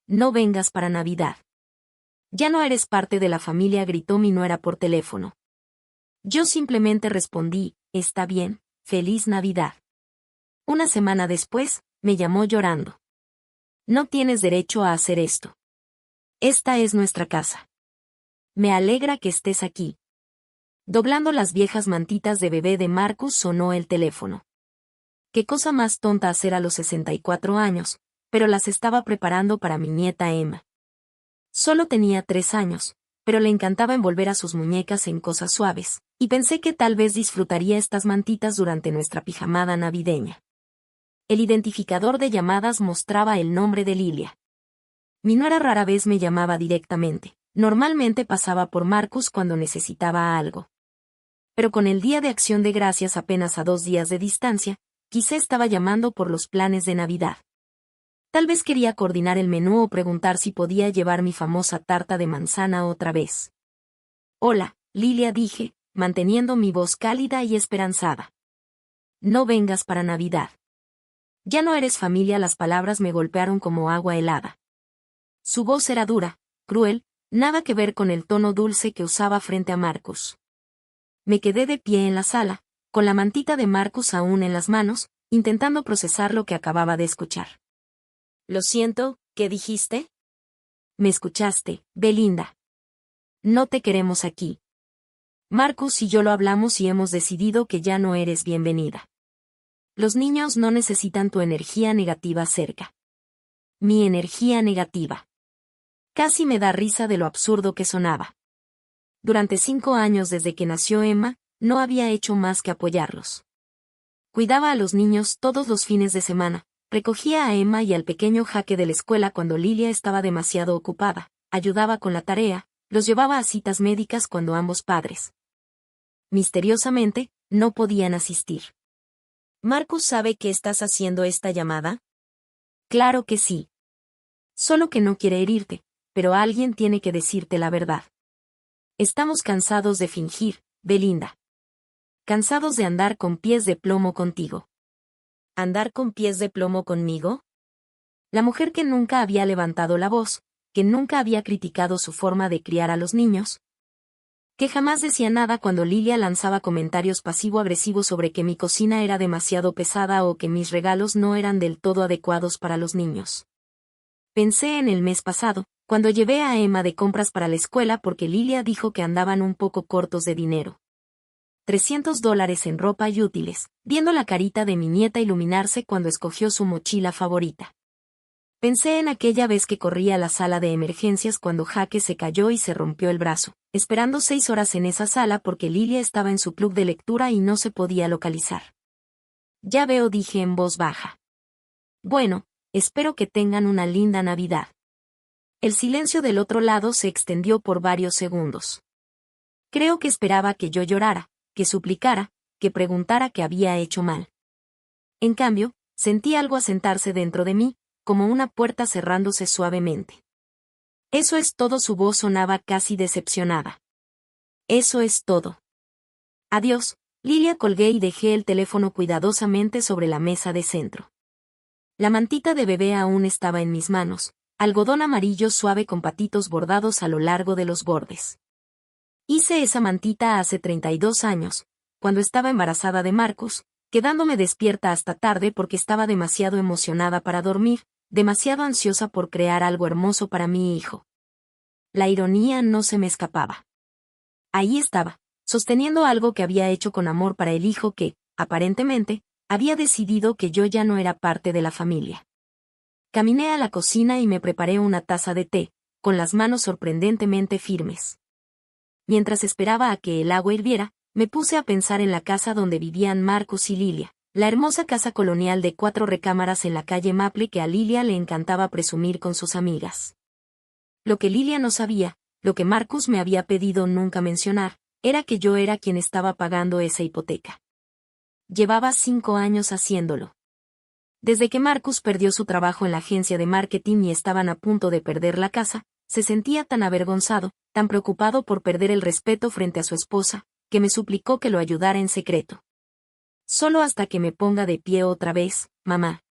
No vengas para Navidad. Ya no eres parte de la familia, gritó mi nuera por teléfono. Yo simplemente respondí, está bien, feliz Navidad. Una semana después, me llamó llorando. No tienes derecho a hacer esto. Esta es nuestra casa. Me alegra que estés aquí. Doblando las viejas mantitas de bebé de Marcus sonó el teléfono. Qué cosa más tonta hacer a los 64 años, pero las estaba preparando para mi nieta Emma. Solo tenía 3 años, pero le encantaba envolver a sus muñecas en cosas suaves, y pensé que tal vez disfrutaría estas mantitas durante nuestra pijamada navideña. El identificador de llamadas mostraba el nombre de Lilia. Mi nuera rara vez me llamaba directamente, normalmente pasaba por Marcus cuando necesitaba algo. Pero con el Día de Acción de Gracias apenas a 2 días de distancia, quizá estaba llamando por los planes de Navidad. Tal vez quería coordinar el menú o preguntar si podía llevar mi famosa tarta de manzana otra vez. Hola, Lilia, dije, manteniendo mi voz cálida y esperanzada. No vengas para Navidad. Ya no eres familia. Las palabras me golpearon como agua helada. Su voz era dura, cruel, nada que ver con el tono dulce que usaba frente a Marcus. Me quedé de pie en la sala, con la mantita de Marcus aún en las manos, intentando procesar lo que acababa de escuchar. Lo siento, ¿qué dijiste? Me escuchaste, Belinda. No te queremos aquí. Marcus y yo lo hablamos y hemos decidido que ya no eres bienvenida. Los niños no necesitan tu energía negativa cerca. Mi energía negativa. Casi me da risa de lo absurdo que sonaba. Durante 5 años desde que nació Emma, no había hecho más que apoyarlos. Cuidaba a los niños todos los fines de semana, recogía a Emma y al pequeño Jaque de la escuela cuando Lilia estaba demasiado ocupada, ayudaba con la tarea, los llevaba a citas médicas cuando ambos padres, misteriosamente, no podían asistir. ¿Marcus sabe que estás haciendo esta llamada? Claro que sí. Solo que no quiere herirte, pero alguien tiene que decirte la verdad. Estamos cansados de fingir, Belinda. Cansados de andar con pies de plomo contigo. ¿Andar con pies de plomo conmigo? La mujer que nunca había levantado la voz, que nunca había criticado su forma de criar a los niños, que jamás decía nada cuando Lilia lanzaba comentarios pasivo-agresivos sobre que mi cocina era demasiado pesada o que mis regalos no eran del todo adecuados para los niños. Pensé en el mes pasado, cuando llevé a Emma de compras para la escuela porque Lilia dijo que andaban un poco cortos de dinero. $300 en ropa y útiles, viendo la carita de mi nieta iluminarse cuando escogió su mochila favorita. Pensé en aquella vez que corrí a la sala de emergencias cuando Jaque se cayó y se rompió el brazo, esperando 6 horas en esa sala porque Lilia estaba en su club de lectura y no se podía localizar. Ya veo, dije en voz baja. Bueno, espero que tengan una linda Navidad. El silencio del otro lado se extendió por varios segundos. Creo que esperaba que yo llorara, que suplicara, que preguntara qué había hecho mal. En cambio, sentí algo asentarse dentro de mí, como una puerta cerrándose suavemente. Eso es todo. Su voz sonaba casi decepcionada. Eso es todo. Adiós, Lilia. Colgué y dejé el teléfono cuidadosamente sobre la mesa de centro. La mantita de bebé aún estaba en mis manos, algodón amarillo suave con patitos bordados a lo largo de los bordes. Hice esa mantita hace 32 años, cuando estaba embarazada de Marcus, quedándome despierta hasta tarde porque estaba demasiado emocionada para dormir, demasiado ansiosa por crear algo hermoso para mi hijo. La ironía no se me escapaba. Ahí estaba, sosteniendo algo que había hecho con amor para el hijo que, aparentemente, había decidido que yo ya no era parte de la familia. Caminé a la cocina y me preparé una taza de té, con las manos sorprendentemente firmes. Mientras esperaba a que el agua hirviera, me puse a pensar en la casa donde vivían Marcus y Lilia, la hermosa casa colonial de 4 recámaras en la calle Maple que a Lilia le encantaba presumir con sus amigas. Lo que Lilia no sabía, lo que Marcus me había pedido nunca mencionar, era que yo era quien estaba pagando esa hipoteca. Llevaba 5 años haciéndolo. Desde que Marcus perdió su trabajo en la agencia de marketing y estaban a punto de perder la casa, se sentía tan avergonzado, tan preocupado por perder el respeto frente a su esposa, que me suplicó que lo ayudara en secreto. Solo hasta que me ponga de pie otra vez, mamá.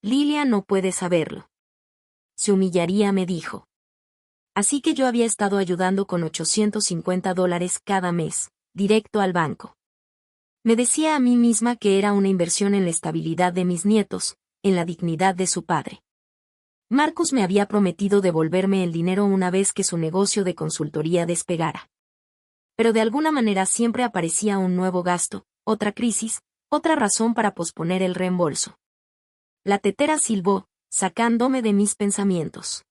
Lilia no puede saberlo. se humillaría, me dijo. Así que yo había estado ayudando con $850 cada mes, directo al banco. Me decía a mí misma que era una inversión en la estabilidad de mis nietos, en la dignidad de su padre. Marcus me había prometido devolverme el dinero una vez que su negocio de consultoría despegara. Pero de alguna manera siempre aparecía un nuevo gasto, otra crisis, otra razón para posponer el reembolso. La tetera silbó, sacándome de mis pensamientos.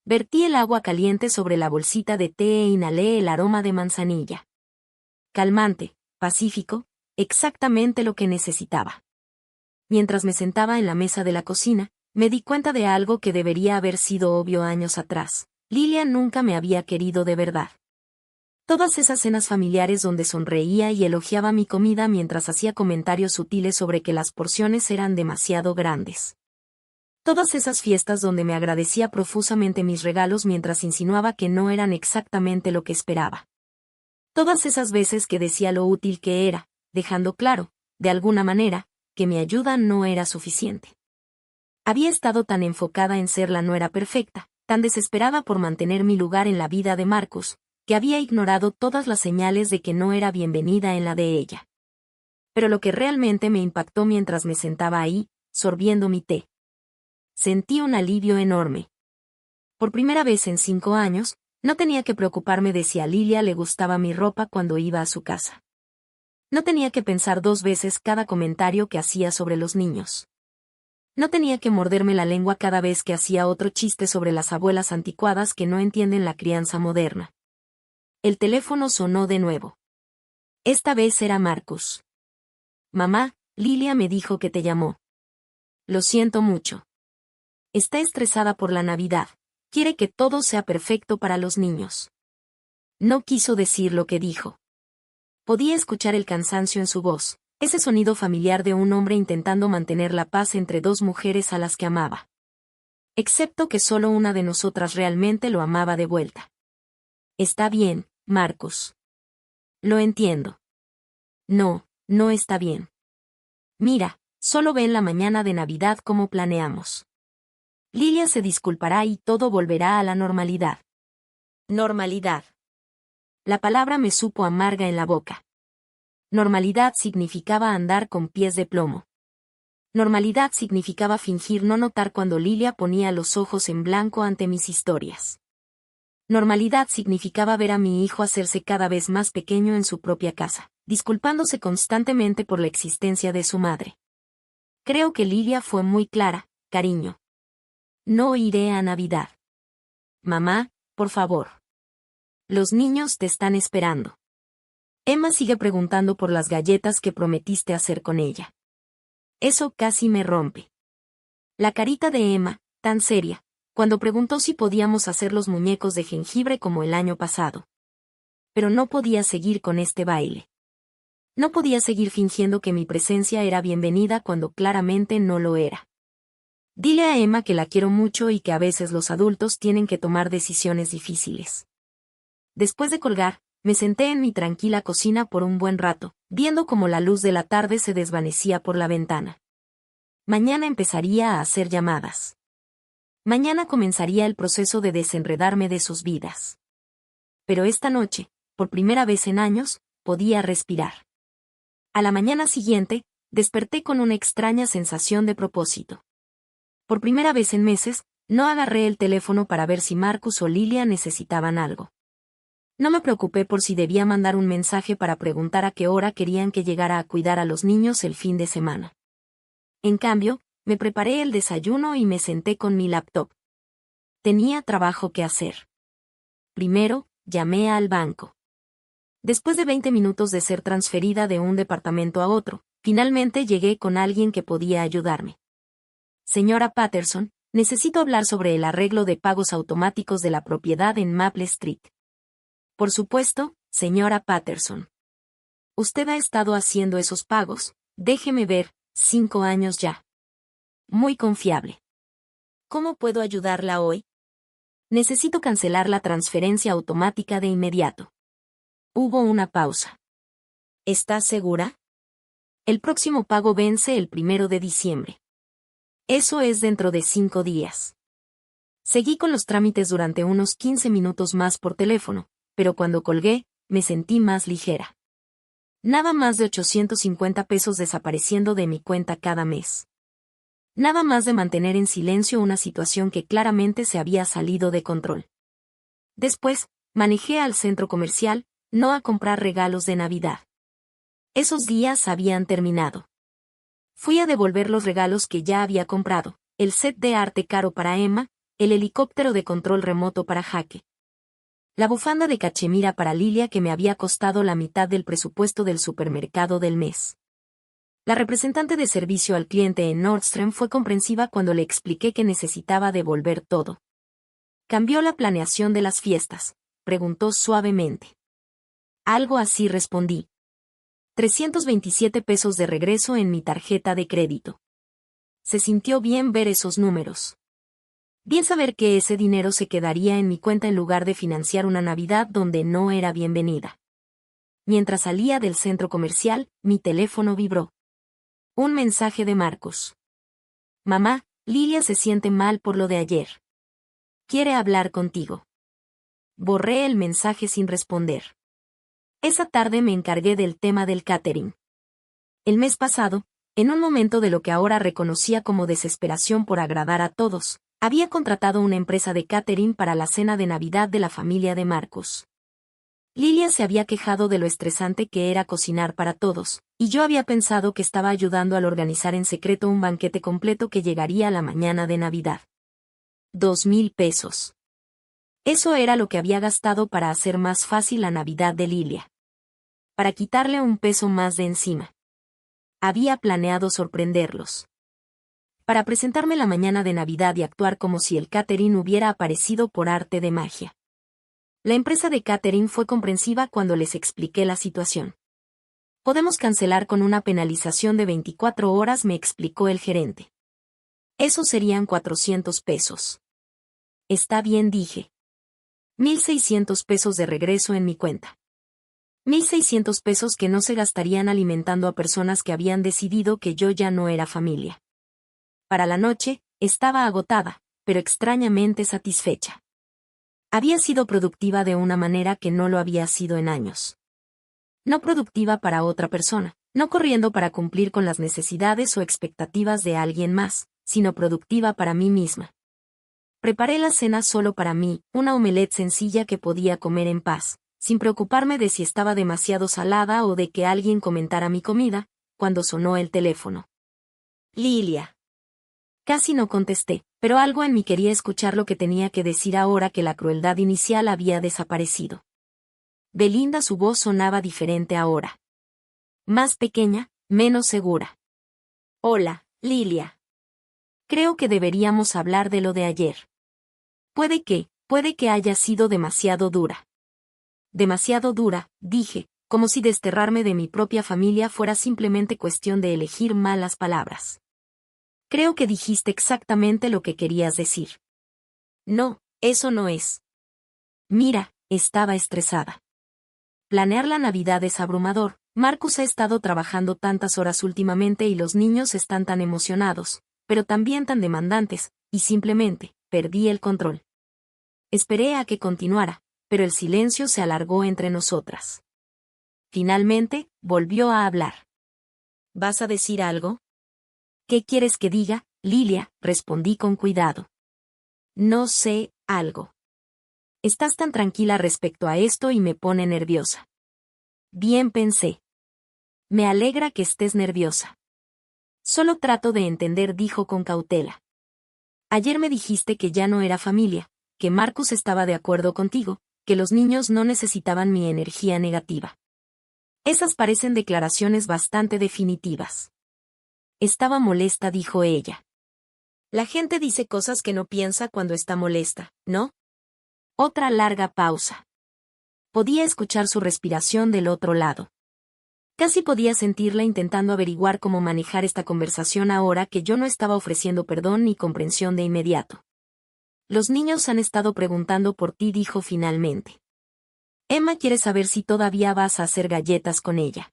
Vertí el agua caliente sobre la bolsita de té e inhalé el aroma de manzanilla. Calmante, pacífico, exactamente lo que necesitaba. Mientras me sentaba en la mesa de la cocina, me di cuenta de algo que debería haber sido obvio años atrás. Lilian nunca me había querido de verdad. Todas esas cenas familiares donde sonreía y elogiaba mi comida mientras hacía comentarios sutiles sobre que las porciones eran demasiado grandes. Todas esas fiestas donde me agradecía profusamente mis regalos mientras insinuaba que no eran exactamente lo que esperaba. Todas esas veces que decía lo útil que era, dejando claro, de alguna manera, que mi ayuda no era suficiente. Había estado tan enfocada en ser la nuera perfecta, tan desesperada por mantener mi lugar en la vida de Marcus, que había ignorado todas las señales de que no era bienvenida en la de ella. Pero lo que realmente me impactó mientras me sentaba ahí, sorbiendo mi té. Sentí un alivio enorme. Por primera vez en 5 años, no tenía que preocuparme de si a Lilia le gustaba mi ropa cuando iba a su casa. No tenía que pensar 2 veces cada comentario que hacía sobre los niños. No tenía que morderme la lengua cada vez que hacía otro chiste sobre las abuelas anticuadas que no entienden la crianza moderna. El teléfono sonó de nuevo. Esta vez era Marcus. Mamá, Lilia me dijo que te llamó. Lo siento mucho. Está estresada por la Navidad. Quiere que todo sea perfecto para los niños. No quiso decir lo que dijo. Podía escuchar el cansancio en su voz, ese sonido familiar de un hombre intentando mantener la paz entre 2 mujeres a las que amaba. Excepto que solo una de nosotras realmente lo amaba de vuelta. Está bien, Marcus. Lo entiendo. No, no está bien. Mira, solo ve en la mañana de Navidad como planeamos. Lilia se disculpará y todo volverá a la normalidad. Normalidad. La palabra me supo amarga en la boca. Normalidad significaba andar con pies de plomo. Normalidad significaba fingir no notar cuando Lilia ponía los ojos en blanco ante mis historias. Normalidad significaba ver a mi hijo hacerse cada vez más pequeño en su propia casa, disculpándose constantemente por la existencia de su madre. Creo que Lilia fue muy clara, cariño. No iré a Navidad. Mamá, por favor. Los niños te están esperando. Emma sigue preguntando por las galletas que prometiste hacer con ella. Eso casi me rompe. La carita de Emma, tan seria, cuando preguntó si podíamos hacer los muñecos de jengibre como el año pasado. Pero no podía seguir con este baile. No podía seguir fingiendo que mi presencia era bienvenida cuando claramente no lo era. Dile a Emma que la quiero mucho y que a veces los adultos tienen que tomar decisiones difíciles. Después de colgar, me senté en mi tranquila cocina por un buen rato, viendo cómo la luz de la tarde se desvanecía por la ventana. Mañana empezaría a hacer llamadas. Mañana comenzaría el proceso de desenredarme de sus vidas. Pero esta noche, por primera vez en años, podía respirar. A la mañana siguiente, desperté con una extraña sensación de propósito. Por primera vez en meses, no agarré el teléfono para ver si Marcus o Lilia necesitaban algo. No me preocupé por si debía mandar un mensaje para preguntar a qué hora querían que llegara a cuidar a los niños el fin de semana. En cambio, me preparé el desayuno y me senté con mi laptop. Tenía trabajo que hacer. Primero, llamé al banco. Después de 20 minutos de ser transferida de un departamento a otro, finalmente llegué con alguien que podía ayudarme. Señora Patterson, necesito hablar sobre el arreglo de pagos automáticos de la propiedad en Maple Street. Por supuesto, señora Patterson. Usted ha estado haciendo esos pagos, déjeme ver, 5 años ya. Muy confiable. ¿Cómo puedo ayudarla hoy? Necesito cancelar la transferencia automática de inmediato. Hubo una pausa. ¿Estás segura? El próximo pago vence el 1 de diciembre. Eso es dentro de 5 días. Seguí con los trámites durante unos 15 minutos más por teléfono, pero cuando colgué, me sentí más ligera. Nada más de 850 pesos desapareciendo de mi cuenta cada mes. Nada más de mantener en silencio una situación que claramente se había salido de control. Después, manejé al centro comercial, no a comprar regalos de Navidad. Esos días habían terminado. Fui a devolver los regalos que ya había comprado, el set de arte caro para Emma, el helicóptero de control remoto para Jaque, la bufanda de cachemira para Lilia que me había costado la mitad del presupuesto del supermercado del mes. La representante de servicio al cliente en Nordstrom fue comprensiva cuando le expliqué que necesitaba devolver todo. ¿Cambió la planeación de las fiestas?, preguntó suavemente. Algo así respondí. 327 pesos de regreso en mi tarjeta de crédito. Se sintió bien ver esos números. Bien saber que ese dinero se quedaría en mi cuenta en lugar de financiar una Navidad donde no era bienvenida. Mientras salía del centro comercial, mi teléfono vibró. Un mensaje de Marcos. Mamá, Lilia se siente mal por lo de ayer. Quiere hablar contigo. Borré el mensaje sin responder. Esa tarde me encargué del tema del catering. El mes pasado, en un momento de lo que ahora reconocía como desesperación por agradar a todos, había contratado una empresa de catering para la cena de Navidad de la familia de Marcos. Lilia se había quejado de lo estresante que era cocinar para todos, y yo había pensado que estaba ayudando al organizar en secreto un banquete completo que llegaría a la mañana de Navidad. 2,000 pesos. Eso era lo que había gastado para hacer más fácil la Navidad de Lilia. Para quitarle un peso más de encima. Había planeado sorprenderlos. Para presentarme la mañana de Navidad y actuar como si el catering hubiera aparecido por arte de magia. La empresa de catering fue comprensiva cuando les expliqué la situación. Podemos cancelar con una penalización de 24 horas, me explicó el gerente. Eso serían 400 pesos. Está bien, dije. 1,600 pesos de regreso en mi cuenta. 1,600 pesos que no se gastarían alimentando a personas que habían decidido que yo ya no era familia. Para la noche, estaba agotada, pero extrañamente satisfecha. Había sido productiva de una manera que no lo había sido en años. No productiva para otra persona, no corriendo para cumplir con las necesidades o expectativas de alguien más, sino productiva para mí misma. Preparé la cena solo para mí, una omelette sencilla que podía comer en paz, sin preocuparme de si estaba demasiado salada o de que alguien comentara mi comida, cuando sonó el teléfono. Lilia. Casi no contesté, pero algo en mí quería escuchar lo que tenía que decir ahora que la crueldad inicial había desaparecido. Belinda, su voz sonaba diferente ahora. Más pequeña, menos segura. Hola, Lilia. Creo que deberíamos hablar de lo de ayer. Puede que haya sido demasiado dura. Demasiado dura, dije, como si desterrarme de mi propia familia fuera simplemente cuestión de elegir malas palabras. Creo que dijiste exactamente lo que querías decir. No, eso no es. Mira, estaba estresada. Planear la Navidad es abrumador. Marcus ha estado trabajando tantas horas últimamente y los niños están tan emocionados, pero también tan demandantes, y simplemente, perdí el control. Esperé a que continuara, pero el silencio se alargó entre nosotras. Finalmente, volvió a hablar. ¿Vas a decir algo? ¿Qué quieres que diga, Lilia?, respondí con cuidado. No sé, algo. Estás tan tranquila respecto a esto y me pone nerviosa. Bien, pensé. Me alegra que estés nerviosa. Solo trato de entender, dijo con cautela. Ayer me dijiste que ya no era familia, que Marcus estaba de acuerdo contigo, que los niños no necesitaban mi energía negativa. Esas parecen declaraciones bastante definitivas. Estaba molesta, dijo ella. La gente dice cosas que no piensa cuando está molesta, ¿no? Otra larga pausa. Podía escuchar su respiración del otro lado. Casi podía sentirla intentando averiguar cómo manejar esta conversación ahora que yo no estaba ofreciendo perdón ni comprensión de inmediato. Los niños han estado preguntando por ti, dijo finalmente. Emma quiere saber si todavía vas a hacer galletas con ella.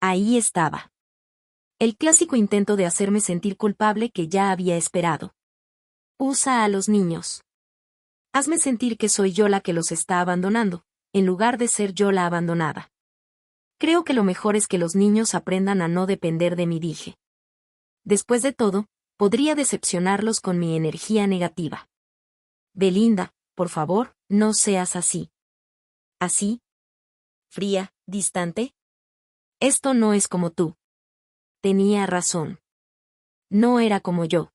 Ahí estaba. El clásico intento de hacerme sentir culpable que ya había esperado. Usa a los niños. Hazme sentir que soy yo la que los está abandonando, en lugar de ser yo la abandonada. Creo que lo mejor es que los niños aprendan a no depender de mí, dije. Después de todo, podría decepcionarlos con mi energía negativa. Belinda, por favor, no seas así. ¿Así? ¿Fría, distante? Esto no es como tú. Tenía razón. No era como yo.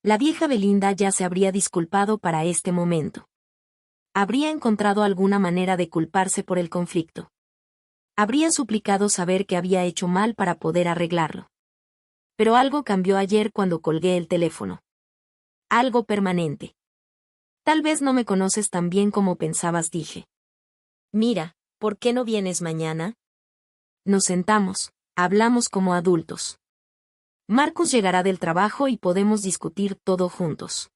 La vieja Belinda ya se habría disculpado para este momento. Habría encontrado alguna manera de culparse por el conflicto. Habría suplicado saber que había hecho mal para poder arreglarlo. Pero algo cambió ayer cuando colgué el teléfono. Algo permanente. Tal vez no me conoces tan bien como pensabas, dije. Mira, ¿por qué no vienes mañana? Nos sentamos, hablamos como adultos. Marcus llegará del trabajo y podemos discutir todo juntos.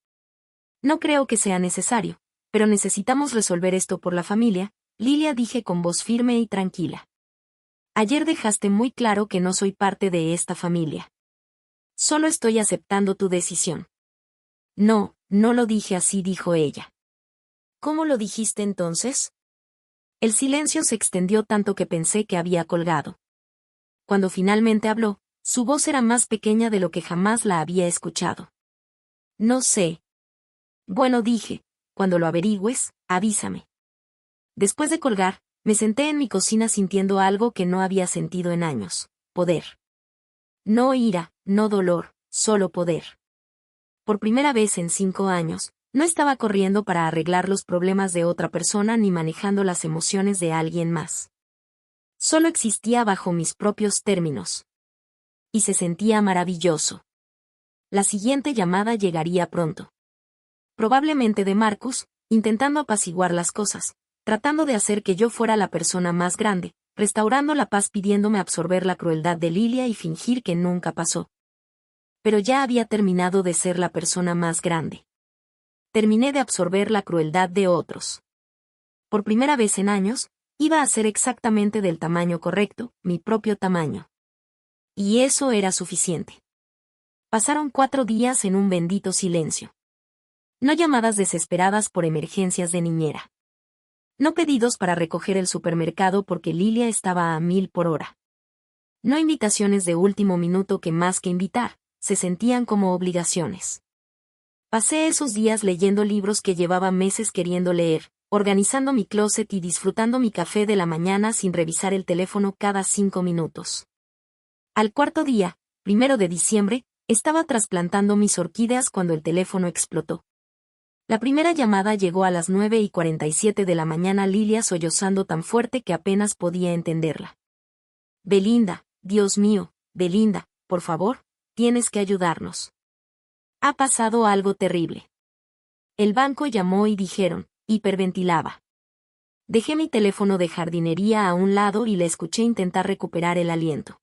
No creo que sea necesario, pero necesitamos resolver esto por la familia, Lilia, dije con voz firme y tranquila. Ayer dejaste muy claro que no soy parte de esta familia. Solo estoy aceptando tu decisión. No, no lo dije así, dijo ella. ¿Cómo lo dijiste entonces? El silencio se extendió tanto que pensé que había colgado. Cuando finalmente habló, su voz era más pequeña de lo que jamás la había escuchado. No sé. Bueno, dije, cuando lo averigües, avísame. Después de colgar, me senté en mi cocina sintiendo algo que no había sentido en años: poder. No ira, no dolor, solo poder. Por primera vez en 5 años, no estaba corriendo para arreglar los problemas de otra persona ni manejando las emociones de alguien más. Solo existía bajo mis propios términos. Y se sentía maravilloso. La siguiente llamada llegaría pronto. Probablemente de Marcus, intentando apaciguar las cosas, tratando de hacer que yo fuera la persona más grande, restaurando la paz, pidiéndome absorber la crueldad de Lilia y fingir que nunca pasó. Pero ya había terminado de ser la persona más grande. Terminé de absorber la crueldad de otros. Por primera vez en años, iba a ser exactamente del tamaño correcto, mi propio tamaño. Y eso era suficiente. Pasaron 4 días en un bendito silencio. No llamadas desesperadas por emergencias de niñera. No pedidos para recoger el supermercado porque Lilia estaba a 1000 por hora. No invitaciones de último minuto que, más que invitar, se sentían como obligaciones. Pasé esos días leyendo libros que llevaba meses queriendo leer, organizando mi closet y disfrutando mi café de la mañana sin revisar el teléfono cada 5 minutos. Al 4.º día, 1 de diciembre, estaba trasplantando mis orquídeas cuando el teléfono explotó. La primera llamada llegó a las 9:47 de la mañana, Lilia sollozando tan fuerte que apenas podía entenderla. Belinda, Dios mío, Belinda, por favor, tienes que ayudarnos. Ha pasado algo terrible. El banco llamó y dijeron, hiperventilaba. Dejé mi teléfono de jardinería a un lado y le escuché intentar recuperar el aliento.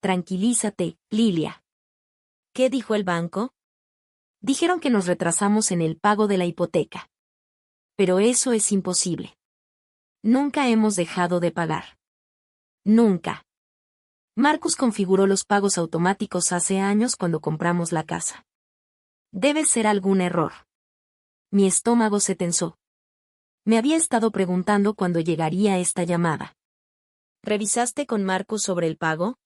Tranquilízate, Lilia. ¿Qué dijo el banco? Dijeron que nos retrasamos en el pago de la hipoteca. Pero eso es imposible. Nunca hemos dejado de pagar. Nunca. Marcus configuró los pagos automáticos hace años cuando compramos la casa. Debe ser algún error. Mi estómago se tensó. Me había estado preguntando cuándo llegaría esta llamada. ¿Revisaste con Marcus sobre el pago?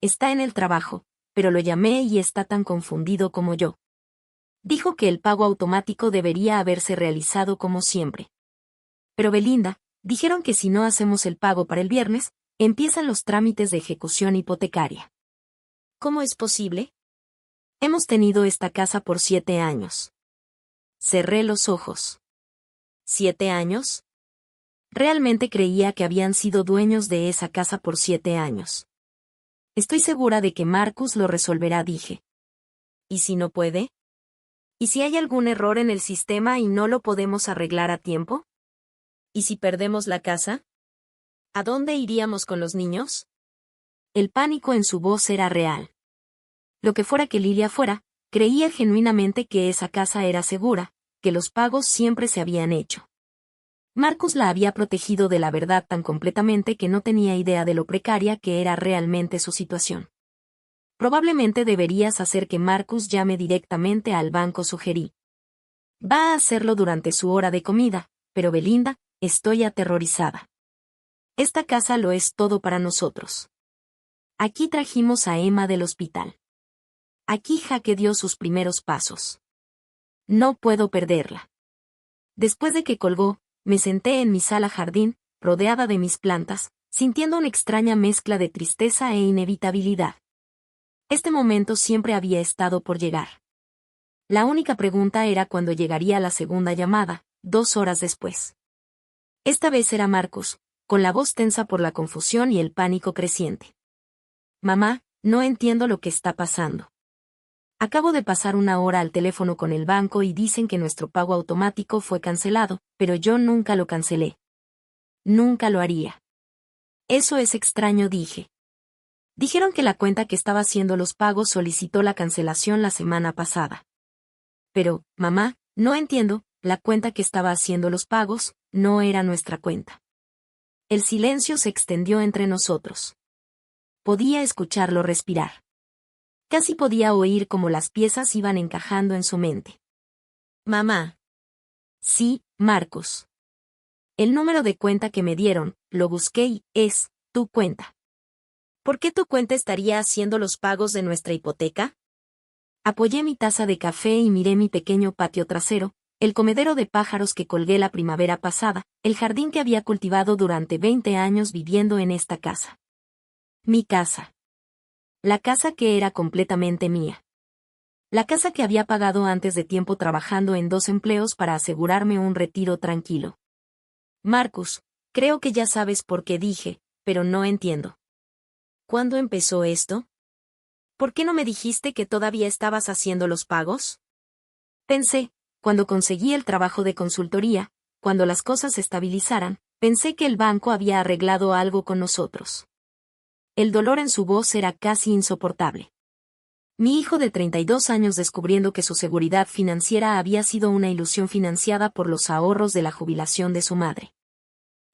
Está en el trabajo, pero lo llamé y está tan confundido como yo. Dijo que el pago automático debería haberse realizado como siempre. Pero Belinda, dijeron que si no hacemos el pago para el viernes, empiezan los trámites de ejecución hipotecaria. ¿Cómo es posible? Hemos tenido esta casa por 7 años. Cerré los ojos. ¿7 años? Realmente creía que habían sido dueños de esa casa por 7 años. Estoy segura de que Marcus lo resolverá, dije. ¿Y si no puede? ¿Y si hay algún error en el sistema y no lo podemos arreglar a tiempo? ¿Y si perdemos la casa? ¿A dónde iríamos con los niños? El pánico en su voz era real. Lo que fuera que Lilia fuera, creía genuinamente que esa casa era segura, que los pagos siempre se habían hecho. Marcus la había protegido de la verdad tan completamente que no tenía idea de lo precaria que era realmente su situación. Probablemente deberías hacer que Marcus llame directamente al banco, sugerí. Va a hacerlo durante su hora de comida, pero Belinda, estoy aterrorizada. Esta casa lo es todo para nosotros. Aquí trajimos a Emma del hospital. Aquí Jaque dio sus primeros pasos. No puedo perderla. Después de que colgó, me senté en mi sala jardín, rodeada de mis plantas, sintiendo una extraña mezcla de tristeza e inevitabilidad. Este momento siempre había estado por llegar. La única pregunta era cuándo llegaría la segunda llamada, 2 horas después. Esta vez era Marcus, con la voz tensa por la confusión y el pánico creciente. Mamá, no entiendo lo que está pasando. Acabo de pasar 1 hora al teléfono con el banco y dicen que nuestro pago automático fue cancelado, pero yo nunca lo cancelé. Nunca lo haría. Eso es extraño, dije. Dijeron que la cuenta que estaba haciendo los pagos solicitó la cancelación la semana pasada. Pero, mamá, no entiendo, la cuenta que estaba haciendo los pagos, no era nuestra cuenta. El silencio se extendió entre nosotros. Podía escucharlo respirar. Casi podía oír cómo las piezas iban encajando en su mente. Mamá. Sí, Marcus. El número de cuenta que me dieron, lo busqué y es tu cuenta. ¿Por qué tu cuenta estaría haciendo los pagos de nuestra hipoteca? Apoyé mi taza de café y miré mi pequeño patio trasero, el comedero de pájaros que colgué la primavera pasada, el jardín que había cultivado durante 20 años viviendo en esta casa. Mi casa. La casa que era completamente mía. La casa que había pagado antes de tiempo trabajando en 2 empleos para asegurarme un retiro tranquilo. Marcus, creo que ya sabes por qué dije, pero no entiendo. ¿Cuándo empezó esto? ¿Por qué no me dijiste que todavía estabas haciendo los pagos? Pensé, cuando conseguí el trabajo de consultoría, cuando las cosas se estabilizaran, pensé que el banco había arreglado algo con nosotros. El dolor en su voz era casi insoportable. Mi hijo de 32 años descubriendo que su seguridad financiera había sido una ilusión financiada por los ahorros de la jubilación de su madre.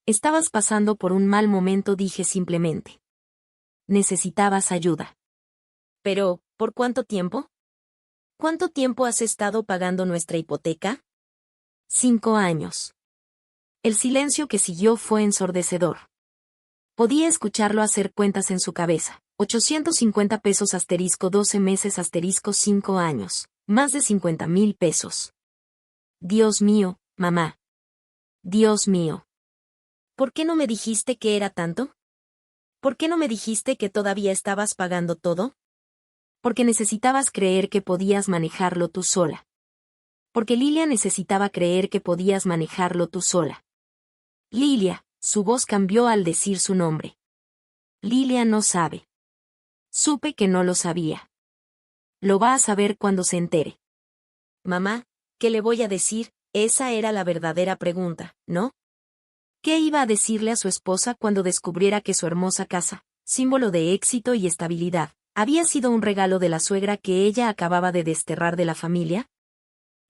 Estabas pasando por un mal momento, dije simplemente. Necesitabas ayuda. Pero, ¿por cuánto tiempo? ¿Cuánto tiempo has estado pagando nuestra hipoteca? 5 años. El silencio que siguió fue ensordecedor. Podía escucharlo hacer cuentas en su cabeza. 850 pesos asterisco 12 meses asterisco 5 años. Más de 50,000 pesos. Dios mío, mamá. Dios mío. ¿Por qué no me dijiste que era tanto? ¿Por qué no me dijiste que todavía estabas pagando todo? Porque necesitabas creer que podías manejarlo tú sola. Porque Lilia necesitaba creer que podías manejarlo tú sola. Lilia, su voz cambió al decir su nombre. Lilia no sabe. Supe que no lo sabía. Lo va a saber cuando se entere. Mamá, ¿qué le voy a decir? Esa era la verdadera pregunta, ¿no? ¿Qué iba a decirle a su esposa cuando descubriera que su hermosa casa, símbolo de éxito y estabilidad, había sido un regalo de la suegra que ella acababa de desterrar de la familia?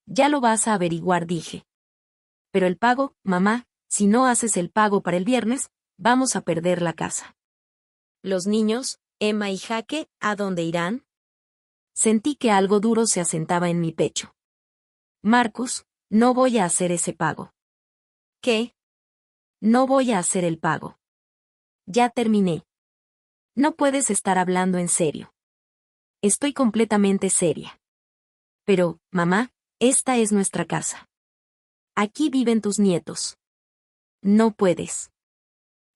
Ya lo vas a averiguar, dije. Pero el pago, mamá, si no haces el pago para el viernes, vamos a perder la casa. Los niños, Emma y Jaque, ¿a dónde irán? Sentí que algo duro se asentaba en mi pecho. Marcus, no voy a hacer ese pago. ¿Qué? No voy a hacer el pago. Ya terminé. No puedes estar hablando en serio. Estoy completamente seria. Pero, mamá, esta es nuestra casa. Aquí viven tus nietos. No puedes.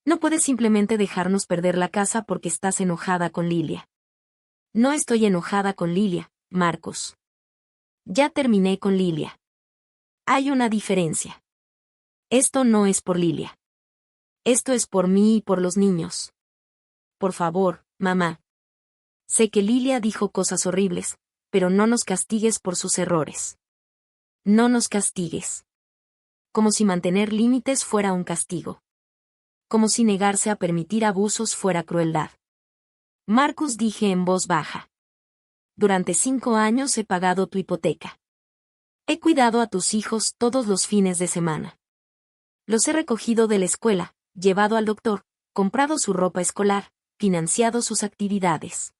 No puedes simplemente dejarnos perder la casa porque estás enojada con Lilia. No estoy enojada con Lilia, Marcos. Ya terminé con Lilia. Hay una diferencia. Esto no es por Lilia. Esto es por mí y por los niños. Por favor, mamá. Sé que Lilia dijo cosas horribles, pero no nos castigues por sus errores. No nos castigues. Como si mantener límites fuera un castigo. Como si negarse a permitir abusos fuera crueldad. Marcus, dije en voz baja. Durante 5 años he pagado tu hipoteca. He cuidado a tus hijos todos los fines de semana. Los he recogido de la escuela, llevado al doctor, comprado su ropa escolar, financiado sus actividades.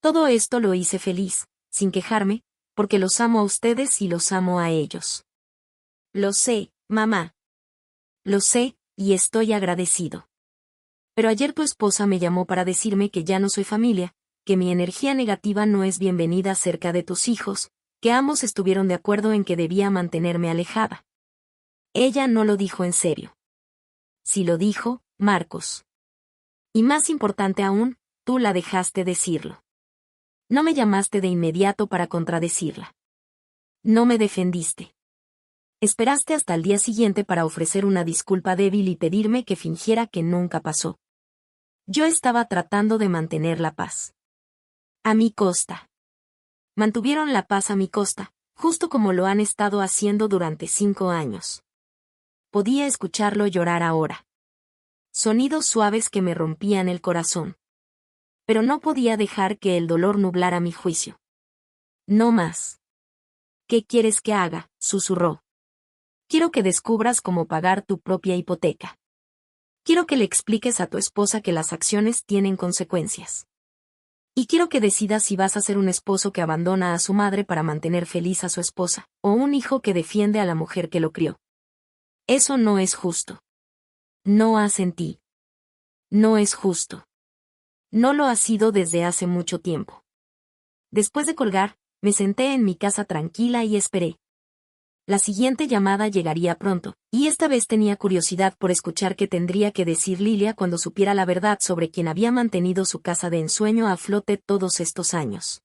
Todo esto lo hice feliz, sin quejarme, porque los amo a ustedes y los amo a ellos. Lo sé, mamá. Lo sé, y estoy agradecido. Pero ayer tu esposa me llamó para decirme que ya no soy familia, que mi energía negativa no es bienvenida cerca de tus hijos, que ambos estuvieron de acuerdo en que debía mantenerme alejada. Ella no lo dijo en serio. Sí lo dijo, Marcos. Y más importante aún, tú la dejaste decirlo. No me llamaste de inmediato para contradecirla. No me defendiste. Esperaste hasta el día siguiente para ofrecer una disculpa débil y pedirme que fingiera que nunca pasó. Yo estaba tratando de mantener la paz. A mi costa. Mantuvieron la paz a mi costa, justo como lo han estado haciendo durante 5 años. Podía escucharlo llorar ahora. Sonidos suaves que me rompían el corazón. Pero no podía dejar que el dolor nublara mi juicio. No más. ¿Qué quieres que haga?, susurró. Quiero que descubras cómo pagar tu propia hipoteca. Quiero que le expliques a tu esposa que las acciones tienen consecuencias. Y quiero que decidas si vas a ser un esposo que abandona a su madre para mantener feliz a su esposa, o un hijo que defiende a la mujer que lo crió. Eso no es justo. No hacen ti. No es justo. No lo ha sido desde hace mucho tiempo. Después de colgar, me senté en mi casa tranquila y esperé. La siguiente llamada llegaría pronto, y esta vez tenía curiosidad por escuchar qué tendría que decir Lilia cuando supiera la verdad sobre quien había mantenido su casa de ensueño a flote todos estos años.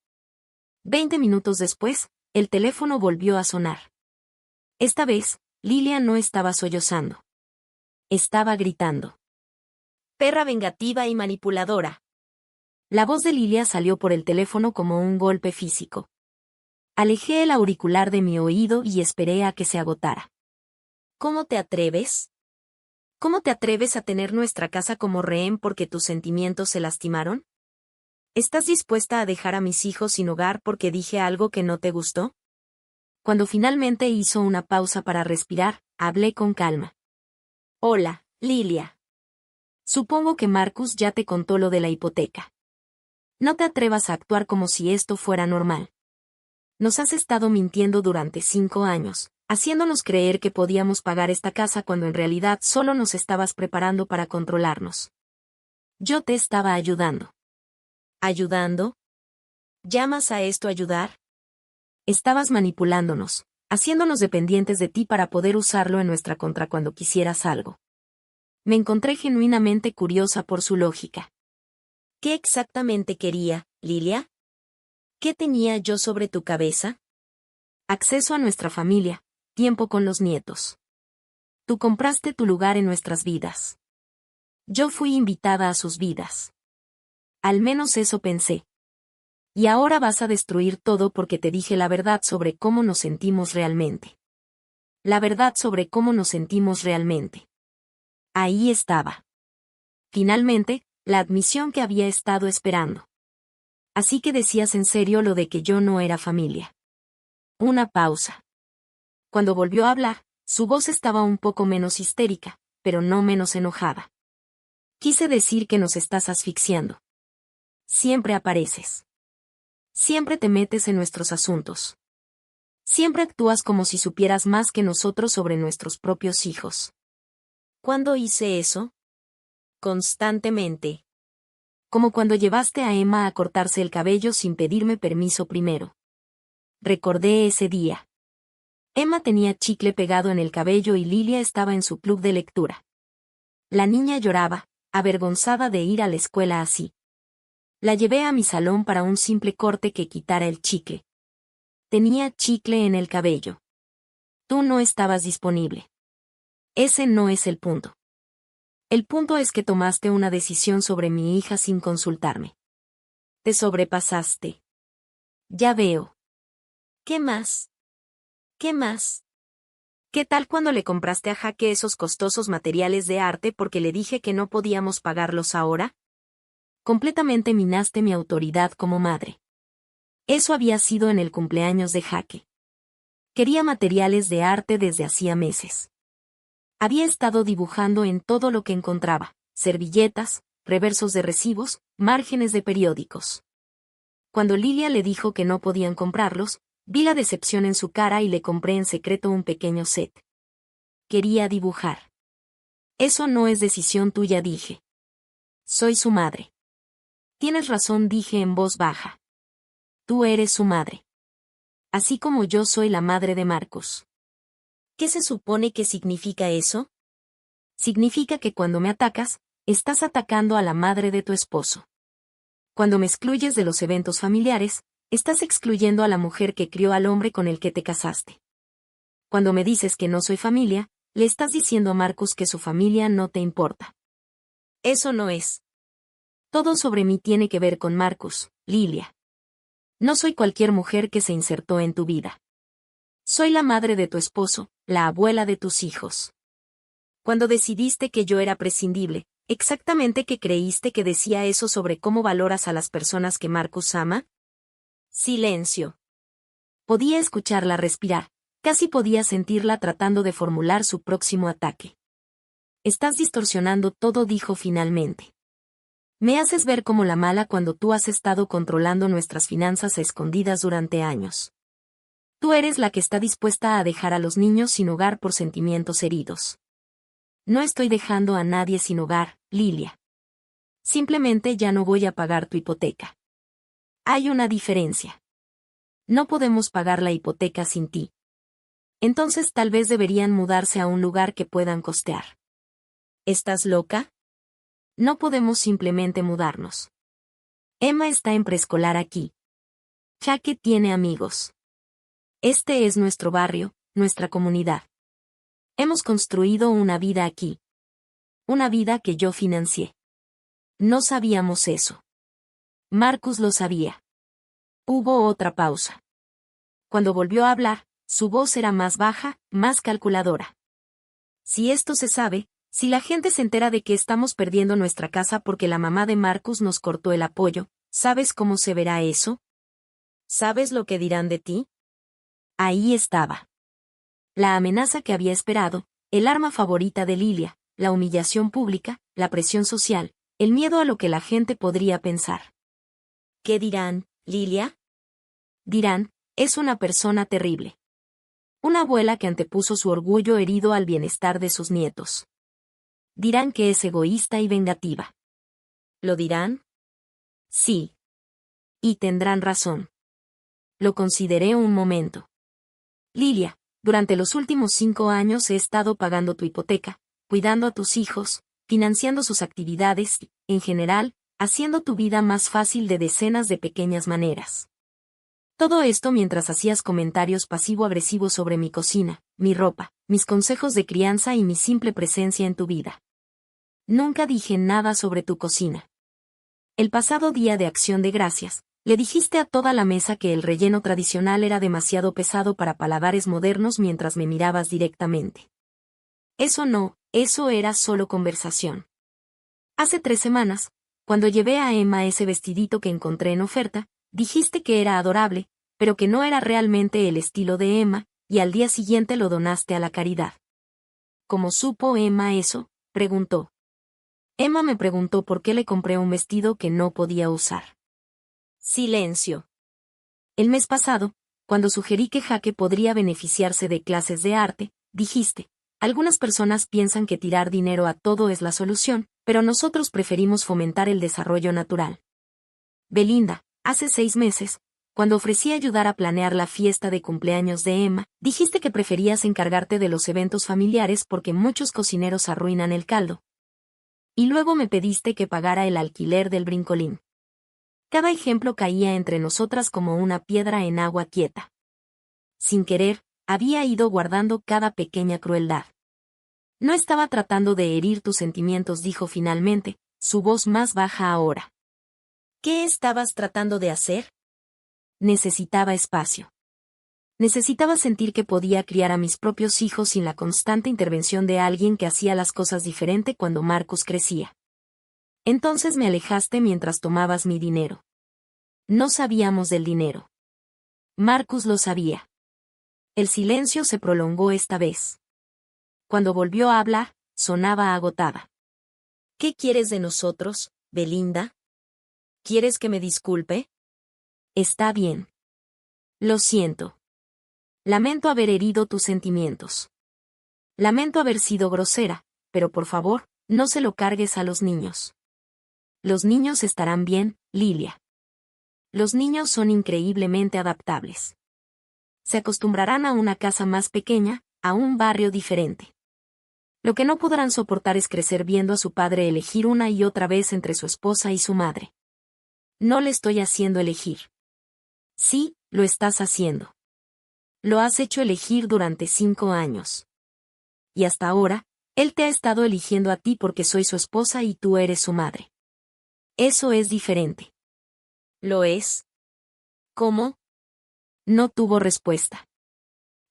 20 minutos después, el teléfono volvió a sonar. Esta vez, Lilia no estaba sollozando. Estaba gritando. Perra vengativa y manipuladora. La voz de Lilia salió por el teléfono como un golpe físico. Alejé el auricular de mi oído y esperé a que se agotara. ¿Cómo te atreves? ¿Cómo te atreves a tener nuestra casa como rehén porque tus sentimientos se lastimaron? ¿Estás dispuesta a dejar a mis hijos sin hogar porque dije algo que no te gustó? Cuando finalmente hizo una pausa para respirar, hablé con calma. Hola, Lilia. Supongo que Marcus ya te contó lo de la hipoteca. No te atrevas a actuar como si esto fuera normal. Nos has estado mintiendo durante 5 años, haciéndonos creer que podíamos pagar esta casa cuando en realidad solo nos estabas preparando para controlarnos. Yo te estaba ayudando. ¿Ayudando? ¿Llamas a esto ayudar? Estabas manipulándonos, haciéndonos dependientes de ti para poder usarlo en nuestra contra cuando quisieras algo. Me encontré genuinamente curiosa por su lógica. ¿Qué exactamente quería, Lilia? ¿Qué tenía yo sobre tu cabeza? Acceso a nuestra familia, tiempo con los nietos. Tú compraste tu lugar en nuestras vidas. Yo fui invitada a sus vidas. Al menos eso pensé. Y ahora vas a destruir todo porque te dije la verdad sobre cómo nos sentimos realmente. La verdad sobre cómo nos sentimos realmente. Ahí estaba. Finalmente, la admisión que había estado esperando. Así que decías en serio lo de que yo no era familia. Una pausa. Cuando volvió a hablar, su voz estaba un poco menos histérica, pero no menos enojada. Quise decir que nos estás asfixiando. Siempre apareces. Siempre te metes en nuestros asuntos. Siempre actúas como si supieras más que nosotros sobre nuestros propios hijos. ¿Cuándo hice eso? Constantemente. Como cuando llevaste a Emma a cortarse el cabello sin pedirme permiso primero. Recordé ese día. Emma tenía chicle pegado en el cabello y Lilia estaba en su club de lectura. La niña lloraba, avergonzada de ir a la escuela así. La llevé a mi salón para un simple corte que quitara el chicle. Tenía chicle en el cabello. Tú no estabas disponible. Ese no es el punto. El punto es que tomaste una decisión sobre mi hija sin consultarme. Te sobrepasaste. Ya veo. ¿Qué más? ¿Qué más? ¿Qué tal cuando le compraste a Jaque esos costosos materiales de arte porque le dije que no podíamos pagarlos ahora? Completamente minaste mi autoridad como madre. Eso había sido en el cumpleaños de Jaque. Quería materiales de arte desde hacía meses. Había estado dibujando en todo lo que encontraba, servilletas, reversos de recibos, márgenes de periódicos. Cuando Lilia le dijo que no podían comprarlos, vi la decepción en su cara y le compré en secreto un pequeño set. Quería dibujar. Eso no es decisión tuya, dije. Soy su madre. Tienes razón, dije en voz baja. Tú eres su madre. Así como yo soy la madre de Marcus. ¿Qué se supone que significa eso? Significa que cuando me atacas, estás atacando a la madre de tu esposo. Cuando me excluyes de los eventos familiares, estás excluyendo a la mujer que crió al hombre con el que te casaste. Cuando me dices que no soy familia, le estás diciendo a Marcus que su familia no te importa. Eso no es. Todo sobre mí tiene que ver con Marcus, Lilia. No soy cualquier mujer que se insertó en tu vida. Soy la madre de tu esposo, la abuela de tus hijos. Cuando decidiste que yo era prescindible, ¿exactamente qué creíste que decía eso sobre cómo valoras a las personas que Marcus ama? Silencio. Podía escucharla respirar, casi podía sentirla tratando de formular su próximo ataque. Estás distorsionando todo, dijo finalmente. Me haces ver como la mala cuando tú has estado controlando nuestras finanzas a escondidas durante años. Tú eres la que está dispuesta a dejar a los niños sin hogar por sentimientos heridos. No estoy dejando a nadie sin hogar, Lilia. Simplemente ya no voy a pagar tu hipoteca. Hay una diferencia. No podemos pagar la hipoteca sin ti. Entonces tal vez deberían mudarse a un lugar que puedan costear. ¿Estás loca? No podemos simplemente mudarnos. Emma está en preescolar aquí. Jake tiene amigos. Este es nuestro barrio, nuestra comunidad. Hemos construido una vida aquí. Una vida que yo financié. No sabíamos eso. Marcus lo sabía. Hubo otra pausa. Cuando volvió a hablar, su voz era más baja, más calculadora. Si esto se sabe, si la gente se entera de que estamos perdiendo nuestra casa porque la mamá de Marcus nos cortó el apoyo, ¿sabes cómo se verá eso? ¿Sabes lo que dirán de ti? Ahí estaba. La amenaza que había esperado, el arma favorita de Lilia, la humillación pública, la presión social, el miedo a lo que la gente podría pensar. ¿Qué dirán, Lilia? Dirán, es una persona terrible. Una abuela que antepuso su orgullo herido al bienestar de sus nietos. Dirán que es egoísta y vengativa. ¿Lo dirán? Sí. Y tendrán razón. Lo consideré un momento. Lilia, durante los últimos 5 años he estado pagando tu hipoteca, cuidando a tus hijos, financiando sus actividades y, en general, haciendo tu vida más fácil de decenas de pequeñas maneras. Todo esto mientras hacías comentarios pasivo-agresivos sobre mi cocina, mi ropa, mis consejos de crianza y mi simple presencia en tu vida. Nunca dije nada sobre tu cocina. El pasado día de Acción de Gracias, le dijiste a toda la mesa que el relleno tradicional era demasiado pesado para paladares modernos mientras me mirabas directamente. Eso era solo conversación. Hace 3 semanas, cuando llevé a Emma ese vestidito que encontré en oferta, dijiste que era adorable, pero que no era realmente el estilo de Emma, y al día siguiente lo donaste a la caridad. ¿Cómo supo Emma eso?, preguntó. Emma me preguntó por qué le compré un vestido que no podía usar. Silencio. El mes pasado, cuando sugerí que Jake podría beneficiarse de clases de arte, dijiste, algunas personas piensan que tirar dinero a todo es la solución, pero nosotros preferimos fomentar el desarrollo natural. Belinda, hace 6 meses, cuando ofrecí ayudar a planear la fiesta de cumpleaños de Emma, dijiste que preferías encargarte de los eventos familiares porque muchos cocineros arruinan el caldo. Y luego me pediste que pagara el alquiler del brincolín. Cada ejemplo caía entre nosotras como una piedra en agua quieta. Sin querer, había ido guardando cada pequeña crueldad. No estaba tratando de herir tus sentimientos, dijo finalmente, su voz más baja ahora. ¿Qué estabas tratando de hacer? Necesitaba espacio. Necesitaba sentir que podía criar a mis propios hijos sin la constante intervención de alguien que hacía las cosas diferente cuando Marcus crecía. Entonces me alejaste mientras tomabas mi dinero. No sabíamos del dinero. Marcus lo sabía. El silencio se prolongó esta vez. Cuando volvió a hablar, sonaba agotada. ¿Qué quieres de nosotros, Belinda? ¿Quieres que me disculpe? Está bien. Lo siento. Lamento haber herido tus sentimientos. Lamento haber sido grosera, pero por favor, no se lo cargues a los niños. Los niños estarán bien, Lilia. Los niños son increíblemente adaptables. Se acostumbrarán a una casa más pequeña, a un barrio diferente. Lo que no podrán soportar es crecer viendo a su padre elegir una y otra vez entre su esposa y su madre. No le estoy haciendo elegir. Sí, lo estás haciendo. Lo has hecho elegir durante 5 años. Y hasta ahora, él te ha estado eligiendo a ti porque soy su esposa y tú eres su madre. Eso es diferente. ¿Lo es? ¿Cómo? No tuvo respuesta.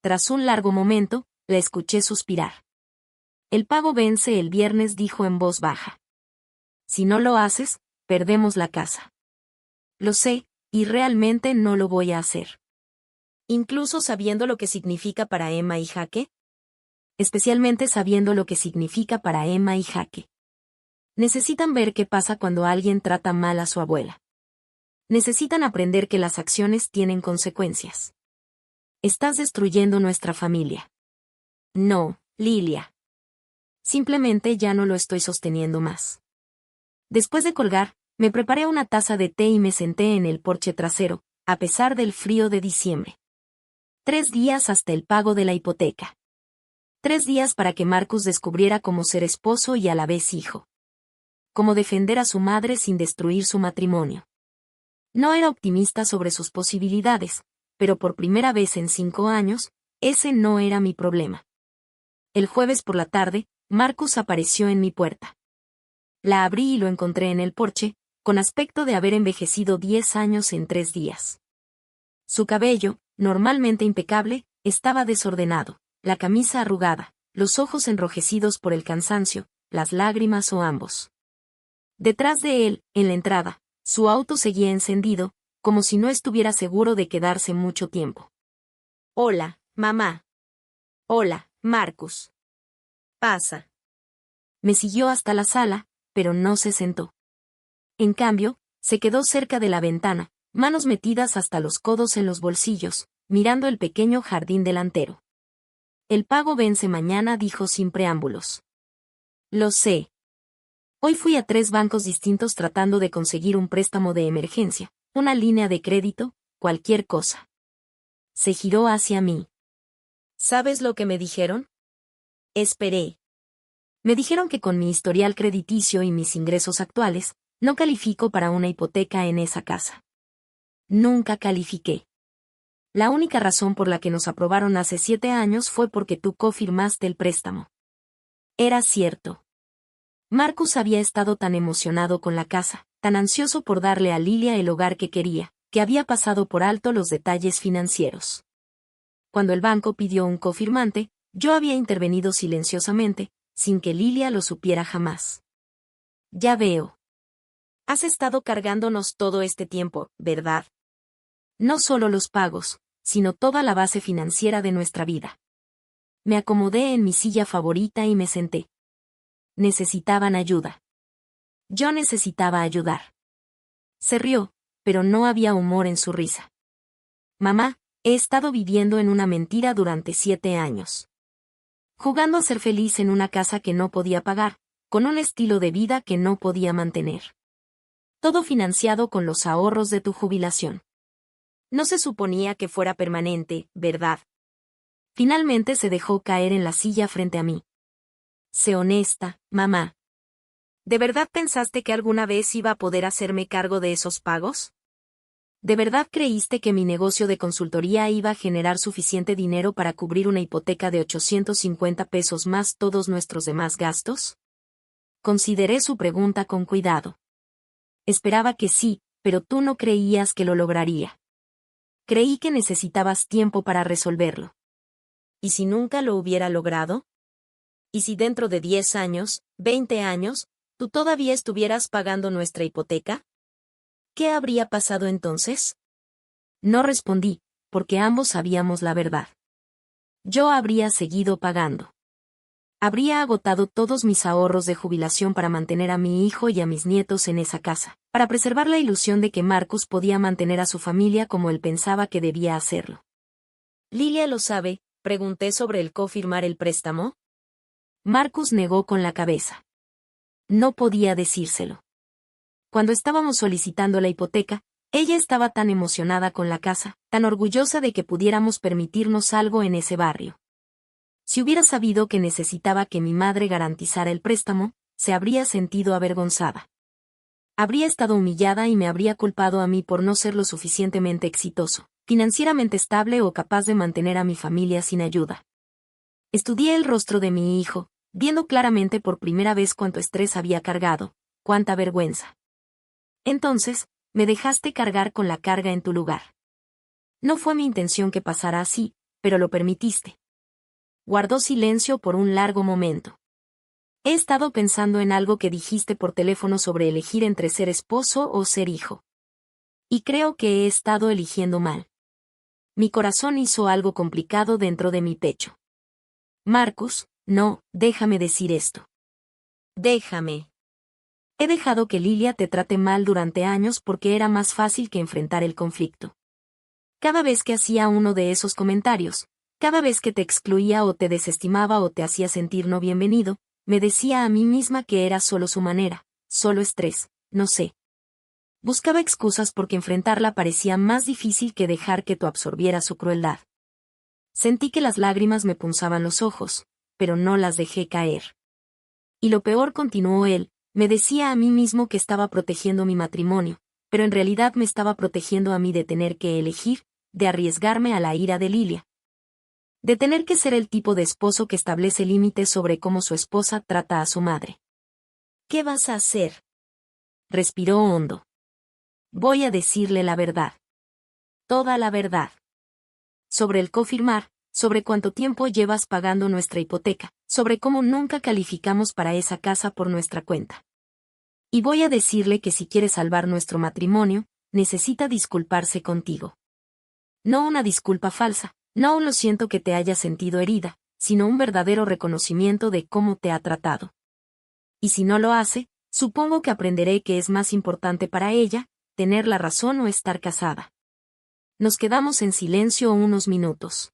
Tras un largo momento, la escuché suspirar. El pago vence el viernes, dijo en voz baja. Si no lo haces, perdemos la casa. Lo sé, y realmente no lo voy a hacer. Incluso sabiendo lo que significa para Emma y Jaque. Especialmente sabiendo lo que significa para Emma y Jaque. Necesitan ver qué pasa cuando alguien trata mal a su abuela. Necesitan aprender que las acciones tienen consecuencias. Estás destruyendo nuestra familia. No, Lilia. Simplemente ya no lo estoy sosteniendo más. Después de colgar, me preparé una taza de té y me senté en el porche trasero, a pesar del frío de diciembre. 3 días hasta el pago de la hipoteca. 3 días para que Marcus descubriera cómo ser esposo y a la vez hijo. Cómo defender a su madre sin destruir su matrimonio. No era optimista sobre sus posibilidades, pero por primera vez en 5 años, ese no era mi problema. El jueves por la tarde, Marcus apareció en mi puerta. La abrí y lo encontré en el porche, con aspecto de haber envejecido 10 años en 3 días. Su cabello, normalmente impecable, estaba desordenado, la camisa arrugada, los ojos enrojecidos por el cansancio, las lágrimas o ambos. Detrás de él, en la entrada, su auto seguía encendido, como si no estuviera seguro de quedarse mucho tiempo. Hola, mamá. Hola, Marcus. Pasa. Me siguió hasta la sala, pero no se sentó. En cambio, se quedó cerca de la ventana, manos metidas hasta los codos en los bolsillos, mirando el pequeño jardín delantero. El pago vence mañana, dijo sin preámbulos. Lo sé. Hoy fui a 3 bancos distintos tratando de conseguir un préstamo de emergencia, una línea de crédito, cualquier cosa. Se giró hacia mí. ¿Sabes lo que me dijeron? Esperé. Me dijeron que con mi historial crediticio y mis ingresos actuales, no califico para una hipoteca en esa casa. Nunca califiqué. La única razón por la que nos aprobaron hace 7 años fue porque tú cofirmaste el préstamo. Era cierto. Marcus había estado tan emocionado con la casa, tan ansioso por darle a Lilia el hogar que quería, que había pasado por alto los detalles financieros. Cuando el banco pidió un cofirmante, yo había intervenido silenciosamente, sin que Lilia lo supiera jamás. Ya veo. Has estado cargándonos todo este tiempo, ¿verdad? No solo los pagos, sino toda la base financiera de nuestra vida. Me acomodé en mi silla favorita y me senté. Necesitaban ayuda. Yo necesitaba ayudar. Se rió, pero no había humor en su risa. Mamá, he estado viviendo en una mentira durante 7 años. Jugando a ser feliz en una casa que no podía pagar, con un estilo de vida que no podía mantener. Todo financiado con los ahorros de tu jubilación. No se suponía que fuera permanente, ¿verdad? Finalmente se dejó caer en la silla frente a mí. Sé honesta, mamá. ¿De verdad pensaste que alguna vez iba a poder hacerme cargo de esos pagos? ¿De verdad creíste que mi negocio de consultoría iba a generar suficiente dinero para cubrir una hipoteca de 850 pesos más todos nuestros demás gastos? Consideré su pregunta con cuidado. Esperaba que sí, pero tú no creías que lo lograría. Creí que necesitabas tiempo para resolverlo. ¿Y si nunca lo hubiera logrado? ¿Y si dentro de 10 años, 20 años, tú todavía estuvieras pagando nuestra hipoteca? ¿Qué habría pasado entonces? No respondí, porque ambos sabíamos la verdad. Yo habría seguido pagando. Habría agotado todos mis ahorros de jubilación para mantener a mi hijo y a mis nietos en esa casa, para preservar la ilusión de que Marcus podía mantener a su familia como él pensaba que debía hacerlo. ¿Lilia lo sabe?, pregunté sobre el confirmar el préstamo. Marcus negó con la cabeza. No podía decírselo. Cuando estábamos solicitando la hipoteca, ella estaba tan emocionada con la casa, tan orgullosa de que pudiéramos permitirnos algo en ese barrio. Si hubiera sabido que necesitaba que mi madre garantizara el préstamo, se habría sentido avergonzada. Habría estado humillada y me habría culpado a mí por no ser lo suficientemente exitoso, financieramente estable o capaz de mantener a mi familia sin ayuda. Estudié el rostro de mi hijo, viendo claramente por primera vez cuánto estrés había cargado, cuánta vergüenza. Entonces, me dejaste cargar con la carga en tu lugar. No fue mi intención que pasara así, pero lo permitiste. Guardó silencio por un largo momento. He estado pensando en algo que dijiste por teléfono sobre elegir entre ser esposo o ser hijo. Y creo que he estado eligiendo mal. Mi corazón hizo algo complicado dentro de mi pecho. Marcus, no, déjame decir esto. Déjame. He dejado que Lilia te trate mal durante años porque era más fácil que enfrentar el conflicto. Cada vez que hacía uno de esos comentarios, cada vez que te excluía o te desestimaba o te hacía sentir no bienvenido, me decía a mí misma que era solo su manera, solo estrés, no sé. Buscaba excusas porque enfrentarla parecía más difícil que dejar que tú absorbieras su crueldad. Sentí que las lágrimas me punzaban los ojos, pero no las dejé caer. Y lo peor, continuó él, me decía a mí mismo que estaba protegiendo mi matrimonio, pero en realidad me estaba protegiendo a mí de tener que elegir, de arriesgarme a la ira de Lilia. De tener que ser el tipo de esposo que establece límites sobre cómo su esposa trata a su madre. ¿Qué vas a hacer? Respiró hondo. Voy a decirle la verdad. Toda la verdad. Sobre el confirmar, sobre cuánto tiempo llevas pagando nuestra hipoteca, sobre cómo nunca calificamos para esa casa por nuestra cuenta. Y voy a decirle que si quiere salvar nuestro matrimonio, necesita disculparse contigo. No una disculpa falsa, no un lo siento que te haya sentido herida, sino un verdadero reconocimiento de cómo te ha tratado. Y si no lo hace, supongo que aprenderé que es más importante para ella, tener la razón o estar casada. Nos quedamos en silencio unos minutos.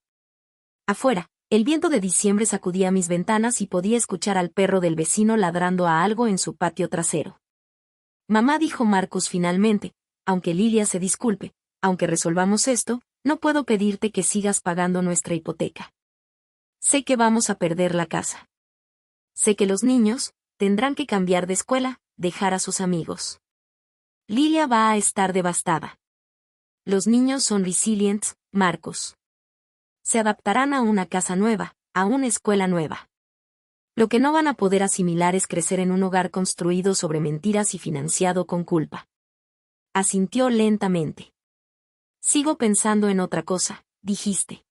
Afuera, el viento de diciembre sacudía mis ventanas y podía escuchar al perro del vecino ladrando a algo en su patio trasero. Mamá, dijo Marcus finalmente, aunque Lilia se disculpe, aunque resolvamos esto, no puedo pedirte que sigas pagando nuestra hipoteca. Sé que vamos a perder la casa. Sé que los niños tendrán que cambiar de escuela, dejar a sus amigos. Lilia va a estar devastada. Los niños son resilientes, Marcus. Se adaptarán a una casa nueva, a una escuela nueva. Lo que no van a poder asimilar es crecer en un hogar construido sobre mentiras y financiado con culpa. Asintió lentamente. Sigo pensando en otra cosa, dijiste.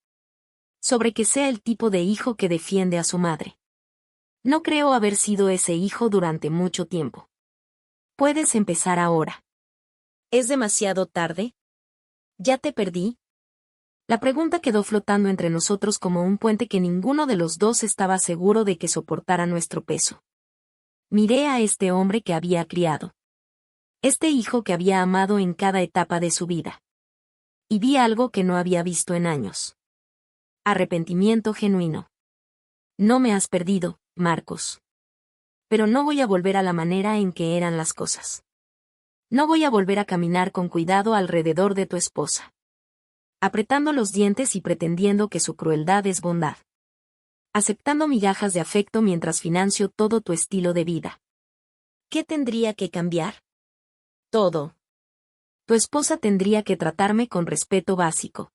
Sobre que sea el tipo de hijo que defiende a su madre. No creo haber sido ese hijo durante mucho tiempo. Puedes empezar ahora. ¿Es demasiado tarde? ¿Ya te perdí? La pregunta quedó flotando entre nosotros como un puente que ninguno de los dos estaba seguro de que soportara nuestro peso. Miré a este hombre que había criado. Este hijo que había amado en cada etapa de su vida. Y vi algo que no había visto en años. Arrepentimiento genuino. No me has perdido, Marcos. Pero no voy a volver a la manera en que eran las cosas. No voy a volver a caminar con cuidado alrededor de tu esposa. Apretando los dientes y pretendiendo que su crueldad es bondad. Aceptando migajas de afecto mientras financio todo tu estilo de vida. ¿Qué tendría que cambiar? Todo. Tu esposa tendría que tratarme con respeto básico.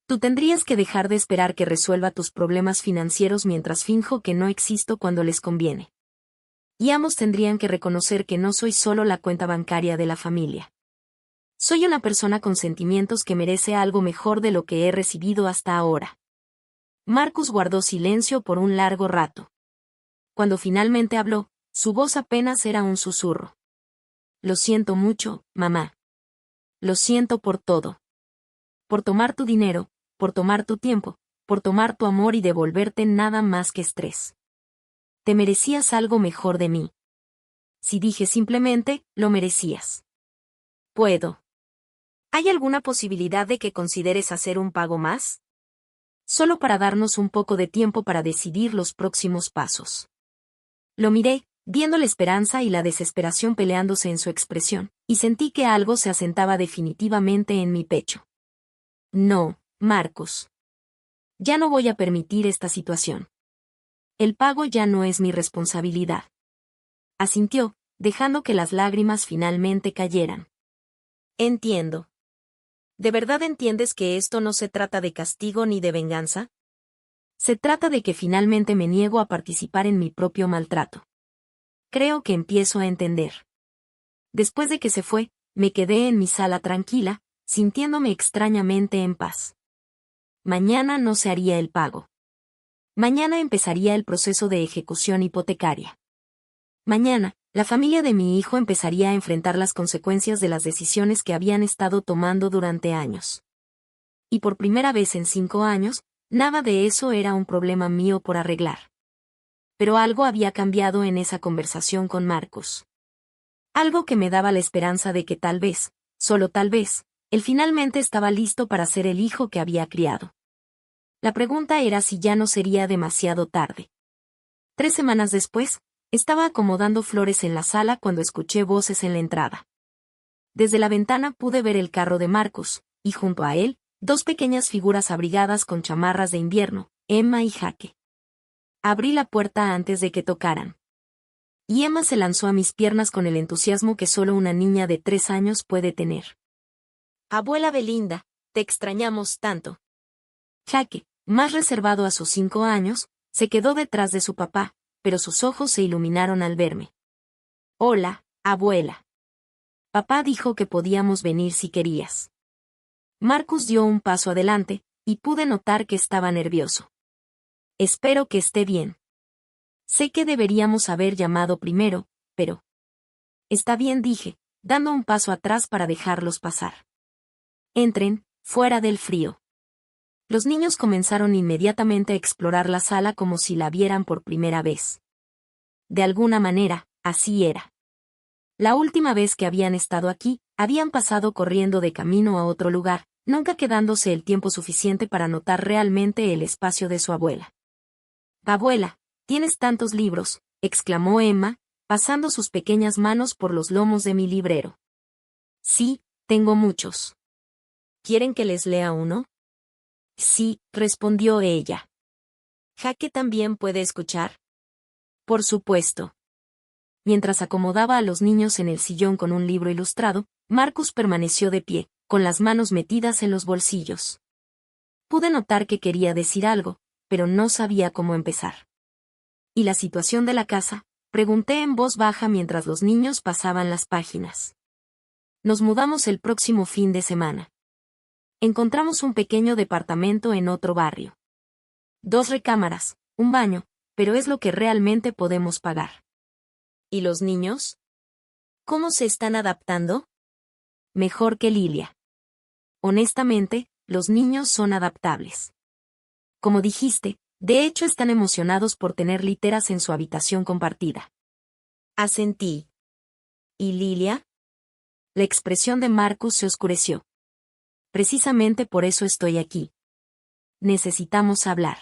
Tú tendrías que dejar de esperar que resuelva tus problemas financieros mientras finjo que no existo cuando les conviene. Y ambos tendrían que reconocer que no soy solo la cuenta bancaria de la familia. Soy una persona con sentimientos que merece algo mejor de lo que he recibido hasta ahora. Marcus guardó silencio por un largo rato. Cuando finalmente habló, su voz apenas era un susurro. Lo siento mucho, mamá. Lo siento por todo. Por tomar tu dinero, por tomar tu tiempo, por tomar tu amor y devolverte nada más que estrés. te merecías algo mejor de mí. Si dije simplemente, lo merecías. ¿Puedo? ¿Hay alguna posibilidad de que consideres hacer un pago más? Solo para darnos un poco de tiempo para decidir los próximos pasos. Lo miré, viendo la esperanza y la desesperación peleándose en su expresión, y sentí que algo se asentaba definitivamente en mi pecho. No, Marcus. Ya no voy a permitir esta situación. El pago ya no es mi responsabilidad. Asintió, dejando que las lágrimas finalmente cayeran. Entiendo. ¿De verdad entiendes que esto no se trata de castigo ni de venganza? Se trata de que finalmente me niego a participar en mi propio maltrato. Creo que empiezo a entender. Después de que se fue, me quedé en mi sala tranquila, sintiéndome extrañamente en paz. Mañana no se haría el pago. Mañana empezaría el proceso de ejecución hipotecaria. Mañana, la familia de mi hijo empezaría a enfrentar las consecuencias de las decisiones que habían estado tomando durante años. Y por primera vez en 5 años, nada de eso era un problema mío por arreglar. Pero algo había cambiado en esa conversación con Marcus. Algo que me daba la esperanza de que tal vez, solo tal vez, él finalmente estaba listo para ser el hijo que había criado. La pregunta era si ya no sería demasiado tarde. 3 semanas después, estaba acomodando flores en la sala cuando escuché voces en la entrada. Desde la ventana pude ver el carro de Marcus, y junto a él, 2 pequeñas figuras abrigadas con chamarras de invierno, Emma y Jake. Abrí la puerta antes de que tocaran. Y Emma se lanzó a mis piernas con el entusiasmo que solo una niña de 3 años puede tener. Abuela Belinda, te extrañamos tanto. Jake, más reservado a sus 5 años, se quedó detrás de su papá, pero sus ojos se iluminaron al verme. Hola, abuela. Papá dijo que podíamos venir si querías. Marcus dio un paso adelante, y pude notar que estaba nervioso. Espero que esté bien. Sé que deberíamos haber llamado primero, pero... Está bien, dije, dando un paso atrás para dejarlos pasar. Entren, fuera del frío. Los niños comenzaron inmediatamente a explorar la sala como si la vieran por primera vez. De alguna manera, así era. La última vez que habían estado aquí, habían pasado corriendo de camino a otro lugar, nunca quedándose el tiempo suficiente para notar realmente el espacio de su abuela. «Abuela, tienes tantos libros», exclamó Emma, pasando sus pequeñas manos por los lomos de mi librero. «Sí, tengo muchos». «¿Quieren que les lea uno?» «Sí», respondió ella. «¿Jake también puede escuchar?» «Por supuesto». Mientras acomodaba a los niños en el sillón con un libro ilustrado, Marcus permaneció de pie, con las manos metidas en los bolsillos. Pude notar que quería decir algo, pero no sabía cómo empezar. ¿Y la situación de la casa?, pregunté en voz baja mientras los niños pasaban las páginas. Nos mudamos el próximo fin de semana. Encontramos un pequeño departamento en otro barrio. 2 recámaras, un baño, pero es lo que realmente podemos pagar. ¿Y los niños? ¿Cómo se están adaptando? Mejor que Lilia. Honestamente, los niños son adaptables. Como dijiste, de hecho están emocionados por tener literas en su habitación compartida. Asentí. ¿Y Lilia? La expresión de Marcus se oscureció. Precisamente por eso estoy aquí. Necesitamos hablar.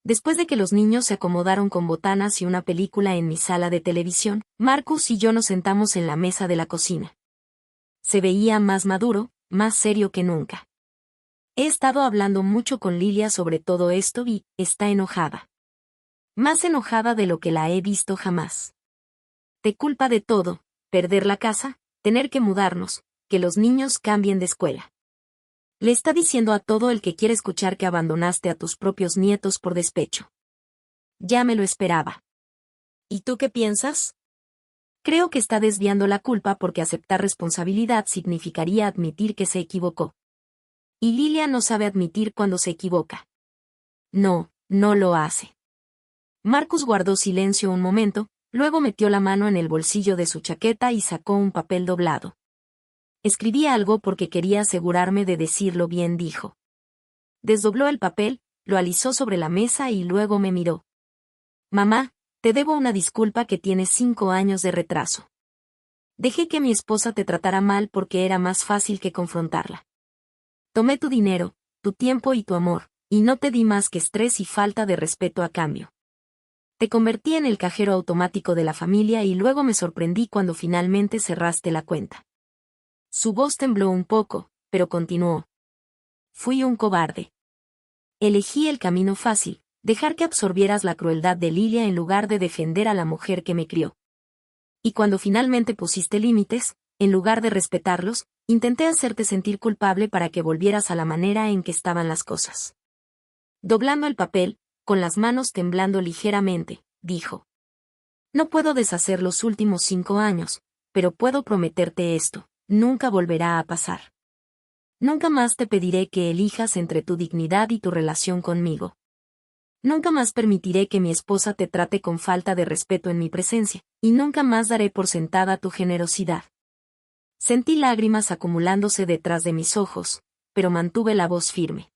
Después de que los niños se acomodaron con botanas y una película en mi sala de televisión, Marcus y yo nos sentamos en la mesa de la cocina. Se veía más maduro, más serio que nunca. He estado hablando mucho con Lilia sobre todo esto y está enojada. Más enojada de lo que la he visto jamás. Te culpa de todo, perder la casa, tener que mudarnos, que los niños cambien de escuela. Le está diciendo a todo el que quiere escuchar que abandonaste a tus propios nietos por despecho. Ya me lo esperaba. ¿Y tú qué piensas? Creo que está desviando la culpa porque aceptar responsabilidad significaría admitir que se equivocó. Y Lilia no sabe admitir cuando se equivoca. No, no lo hace. Marcus guardó silencio un momento, luego metió la mano en el bolsillo de su chaqueta y sacó un papel doblado. Escribí algo porque quería asegurarme de decirlo bien, dijo. Desdobló el papel, lo alisó sobre la mesa y luego me miró. Mamá, Te debo una disculpa que tiene 5 años de retraso. Dejé que mi esposa te tratara mal porque era más fácil que confrontarla. Tomé tu dinero, tu tiempo y tu amor, y no te di más que estrés y falta de respeto a cambio. Te convertí en el cajero automático de la familia y luego me sorprendí cuando finalmente cerraste la cuenta. Su voz tembló un poco, pero continuó. Fui un cobarde. Elegí el camino fácil, dejar que absorbieras la crueldad de Lilia en lugar de defender a la mujer que me crió. Y cuando finalmente pusiste límites, en lugar de respetarlos, intenté hacerte sentir culpable para que volvieras a la manera en que estaban las cosas. Doblando el papel, con las manos temblando ligeramente, dijo. No puedo deshacer los últimos 5 años, pero puedo prometerte esto, nunca volverá a pasar. Nunca más te pediré que elijas entre tu dignidad y tu relación conmigo. Nunca más permitiré que mi esposa te trate con falta de respeto en mi presencia, y nunca más daré por sentada tu generosidad. Sentí lágrimas acumulándose detrás de mis ojos, pero mantuve la voz firme.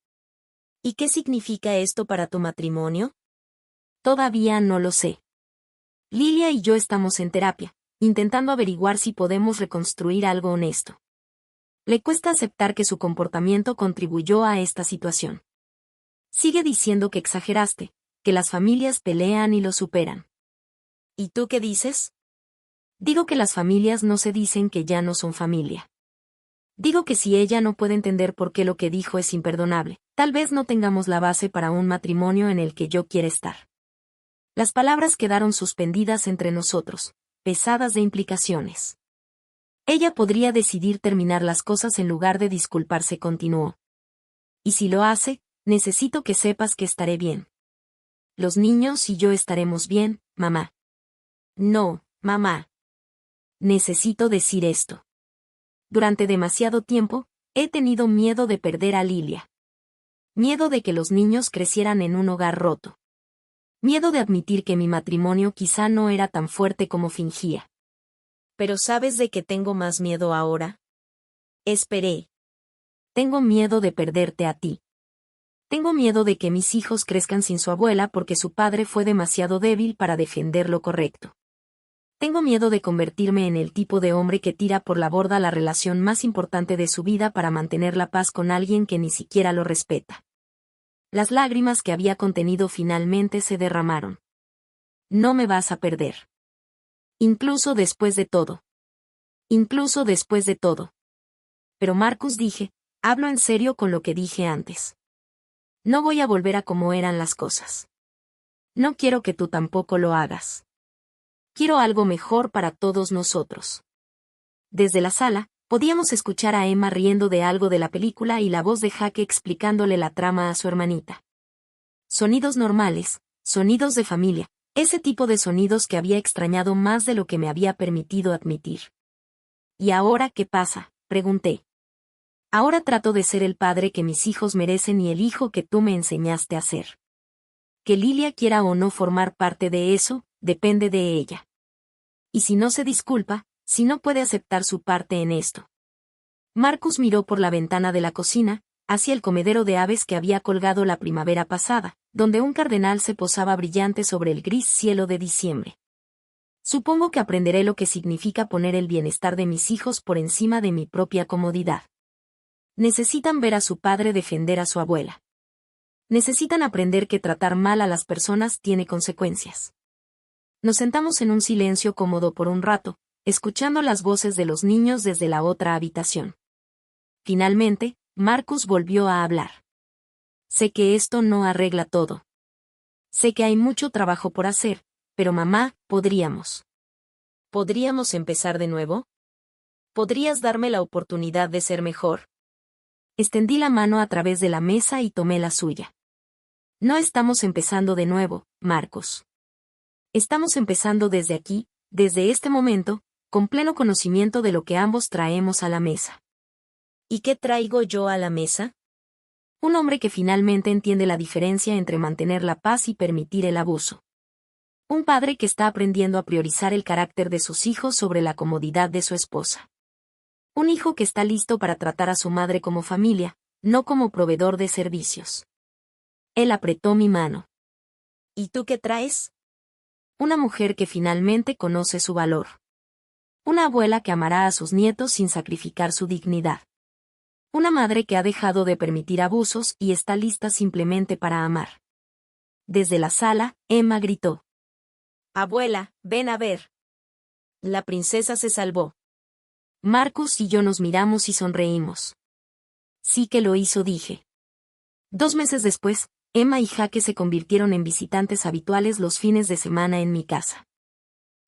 ¿Y qué significa esto para tu matrimonio? Todavía no lo sé. Lilia y yo estamos en terapia, intentando averiguar si podemos reconstruir algo honesto. Le cuesta aceptar que su comportamiento contribuyó a esta situación. Sigue diciendo que exageraste, que las familias pelean y lo superan. ¿Y tú qué dices? Digo que las familias no se dicen que ya no son familia. Digo que si ella no puede entender por qué lo que dijo es imperdonable, tal vez no tengamos la base para un matrimonio en el que yo quiera estar. Las palabras quedaron suspendidas entre nosotros, pesadas de implicaciones. Ella podría decidir terminar las cosas en lugar de disculparse, continuó. Y si lo hace, necesito que sepas que estaré bien. Los niños y yo estaremos bien, mamá. No, mamá. Necesito decir esto. Durante demasiado tiempo, he tenido miedo de perder a Lilia. Miedo de que los niños crecieran en un hogar roto. Miedo de admitir que mi matrimonio quizá no era tan fuerte como fingía. ¿Pero sabes de qué tengo más miedo ahora? Esperé. Tengo miedo de perderte a ti. Tengo miedo de que mis hijos crezcan sin su abuela porque su padre fue demasiado débil para defender lo correcto. Tengo miedo de convertirme en el tipo de hombre que tira por la borda la relación más importante de su vida para mantener la paz con alguien que ni siquiera lo respeta. Las lágrimas que había contenido finalmente se derramaron. No me vas a perder. Incluso después de todo. Incluso después de todo. Pero Marcus, dije, hablo en serio con lo que dije antes. No voy a volver a como eran las cosas. No quiero que tú tampoco lo hagas. Quiero algo mejor para todos nosotros. Desde la sala, podíamos escuchar a Emma riendo de algo de la película y la voz de Jake explicándole la trama a su hermanita. Sonidos normales, sonidos de familia, ese tipo de sonidos que había extrañado más de lo que me había permitido admitir. ¿Y ahora qué pasa?, pregunté. Ahora trato de ser el padre que mis hijos merecen y el hijo que tú me enseñaste a ser. Que Lilia quiera o no formar parte de eso, depende de ella. Y si no se disculpa, si no puede aceptar su parte en esto. Marcus miró por la ventana de la cocina, hacia el comedero de aves que había colgado la primavera pasada, donde un cardenal se posaba brillante sobre el gris cielo de diciembre. Supongo que aprenderé lo que significa poner el bienestar de mis hijos por encima de mi propia comodidad. Necesitan ver a su padre defender a su abuela. Necesitan aprender que tratar mal a las personas tiene consecuencias. Nos sentamos en un silencio cómodo por un rato, escuchando las voces de los niños desde la otra habitación. Finalmente, Marcus volvió a hablar. Sé que esto no arregla todo. Sé que hay mucho trabajo por hacer, pero mamá, ¿podríamos empezar de nuevo? ¿Podrías darme la oportunidad de ser mejor? Extendí la mano a través de la mesa y tomé la suya. No estamos empezando de nuevo, Marcus. Estamos empezando desde aquí, desde este momento, con pleno conocimiento de lo que ambos traemos a la mesa. ¿Y qué traigo yo a la mesa? Un hombre que finalmente entiende la diferencia entre mantener la paz y permitir el abuso. Un padre que está aprendiendo a priorizar el carácter de sus hijos sobre la comodidad de su esposa. Un hijo que está listo para tratar a su madre como familia, no como proveedor de servicios. Él apretó mi mano. ¿Y tú qué traes? Una mujer que finalmente conoce su valor. Una abuela que amará a sus nietos sin sacrificar su dignidad. Una madre que ha dejado de permitir abusos y está lista simplemente para amar. Desde la sala, Emma gritó. Abuela, ven a ver. La princesa se salvó. Marcus y yo nos miramos y sonreímos. Sí que lo hizo, dije. 2 meses después, Emma y Jaque se convirtieron en visitantes habituales los fines de semana en mi casa.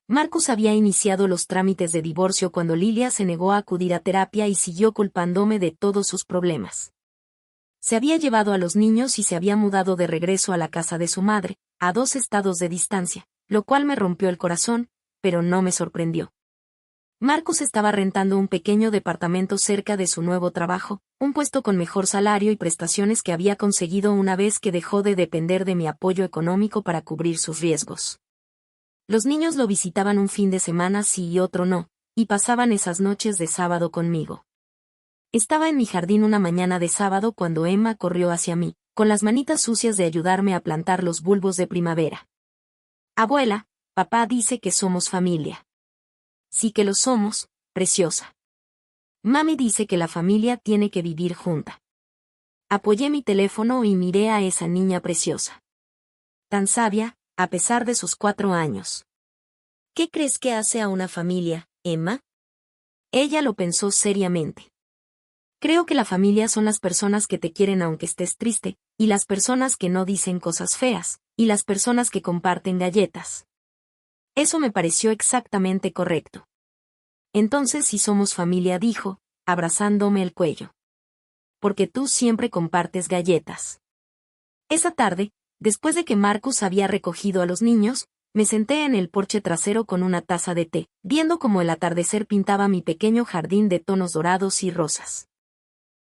Marcus había iniciado los trámites de divorcio cuando Lilia se negó a acudir a terapia y siguió culpándome de todos sus problemas. Se había llevado a los niños y se había mudado de regreso a la casa de su madre, a 2 estados de distancia, lo cual me rompió el corazón, pero no me sorprendió. Marcus estaba rentando un pequeño departamento cerca de su nuevo trabajo, un puesto con mejor salario y prestaciones que había conseguido una vez que dejó de depender de mi apoyo económico para cubrir sus riesgos. Los niños lo visitaban un fin de semana sí y otro no, y pasaban esas noches de sábado conmigo. Estaba en mi jardín una mañana de sábado cuando Emma corrió hacia mí, con las manitas sucias de ayudarme a plantar los bulbos de primavera. Abuela, papá dice que somos familia. Sí que lo somos, preciosa. Mami dice que la familia tiene que vivir junta. Apoyé mi teléfono y miré a esa niña preciosa. Tan sabia, a pesar de sus 4 años. ¿Qué crees que hace a una familia, Emma? Ella lo pensó seriamente. Creo que la familia son las personas que te quieren aunque estés triste, y las personas que no dicen cosas feas, y las personas que comparten galletas. Eso me pareció exactamente correcto. Entonces sí somos familia, dijo, abrazándome el cuello. Porque tú siempre compartes galletas. Esa tarde, después de que Marcus había recogido a los niños, me senté en el porche trasero con una taza de té, viendo cómo el atardecer pintaba mi pequeño jardín de tonos dorados y rosas.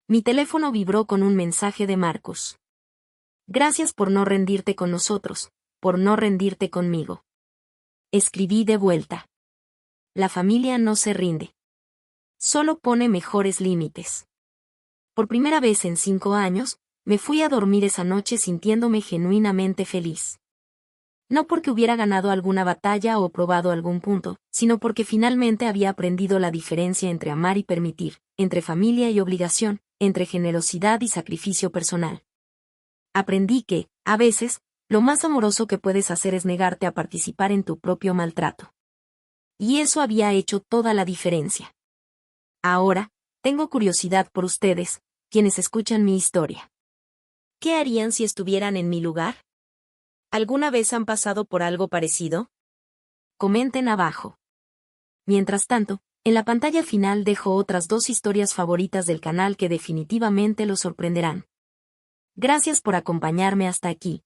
Mi teléfono vibró con un mensaje de Marcus. Gracias por no rendirte con nosotros, por no rendirte conmigo. Escribí de vuelta. La familia no se rinde. Solo pone mejores límites. Por primera vez en 5 años, me fui a dormir esa noche sintiéndome genuinamente feliz. No porque hubiera ganado alguna batalla o probado algún punto, sino porque finalmente había aprendido la diferencia entre amar y permitir, entre familia y obligación, entre generosidad y sacrificio personal. Aprendí que, a veces, lo más amoroso que puedes hacer es negarte a participar en tu propio maltrato. Y eso había hecho toda la diferencia. Ahora, tengo curiosidad por ustedes, quienes escuchan mi historia. ¿Qué harían si estuvieran en mi lugar? ¿Alguna vez han pasado por algo parecido? Comenten abajo. Mientras tanto, en la pantalla final dejo otras 2 historias favoritas del canal que definitivamente los sorprenderán. Gracias por acompañarme hasta aquí.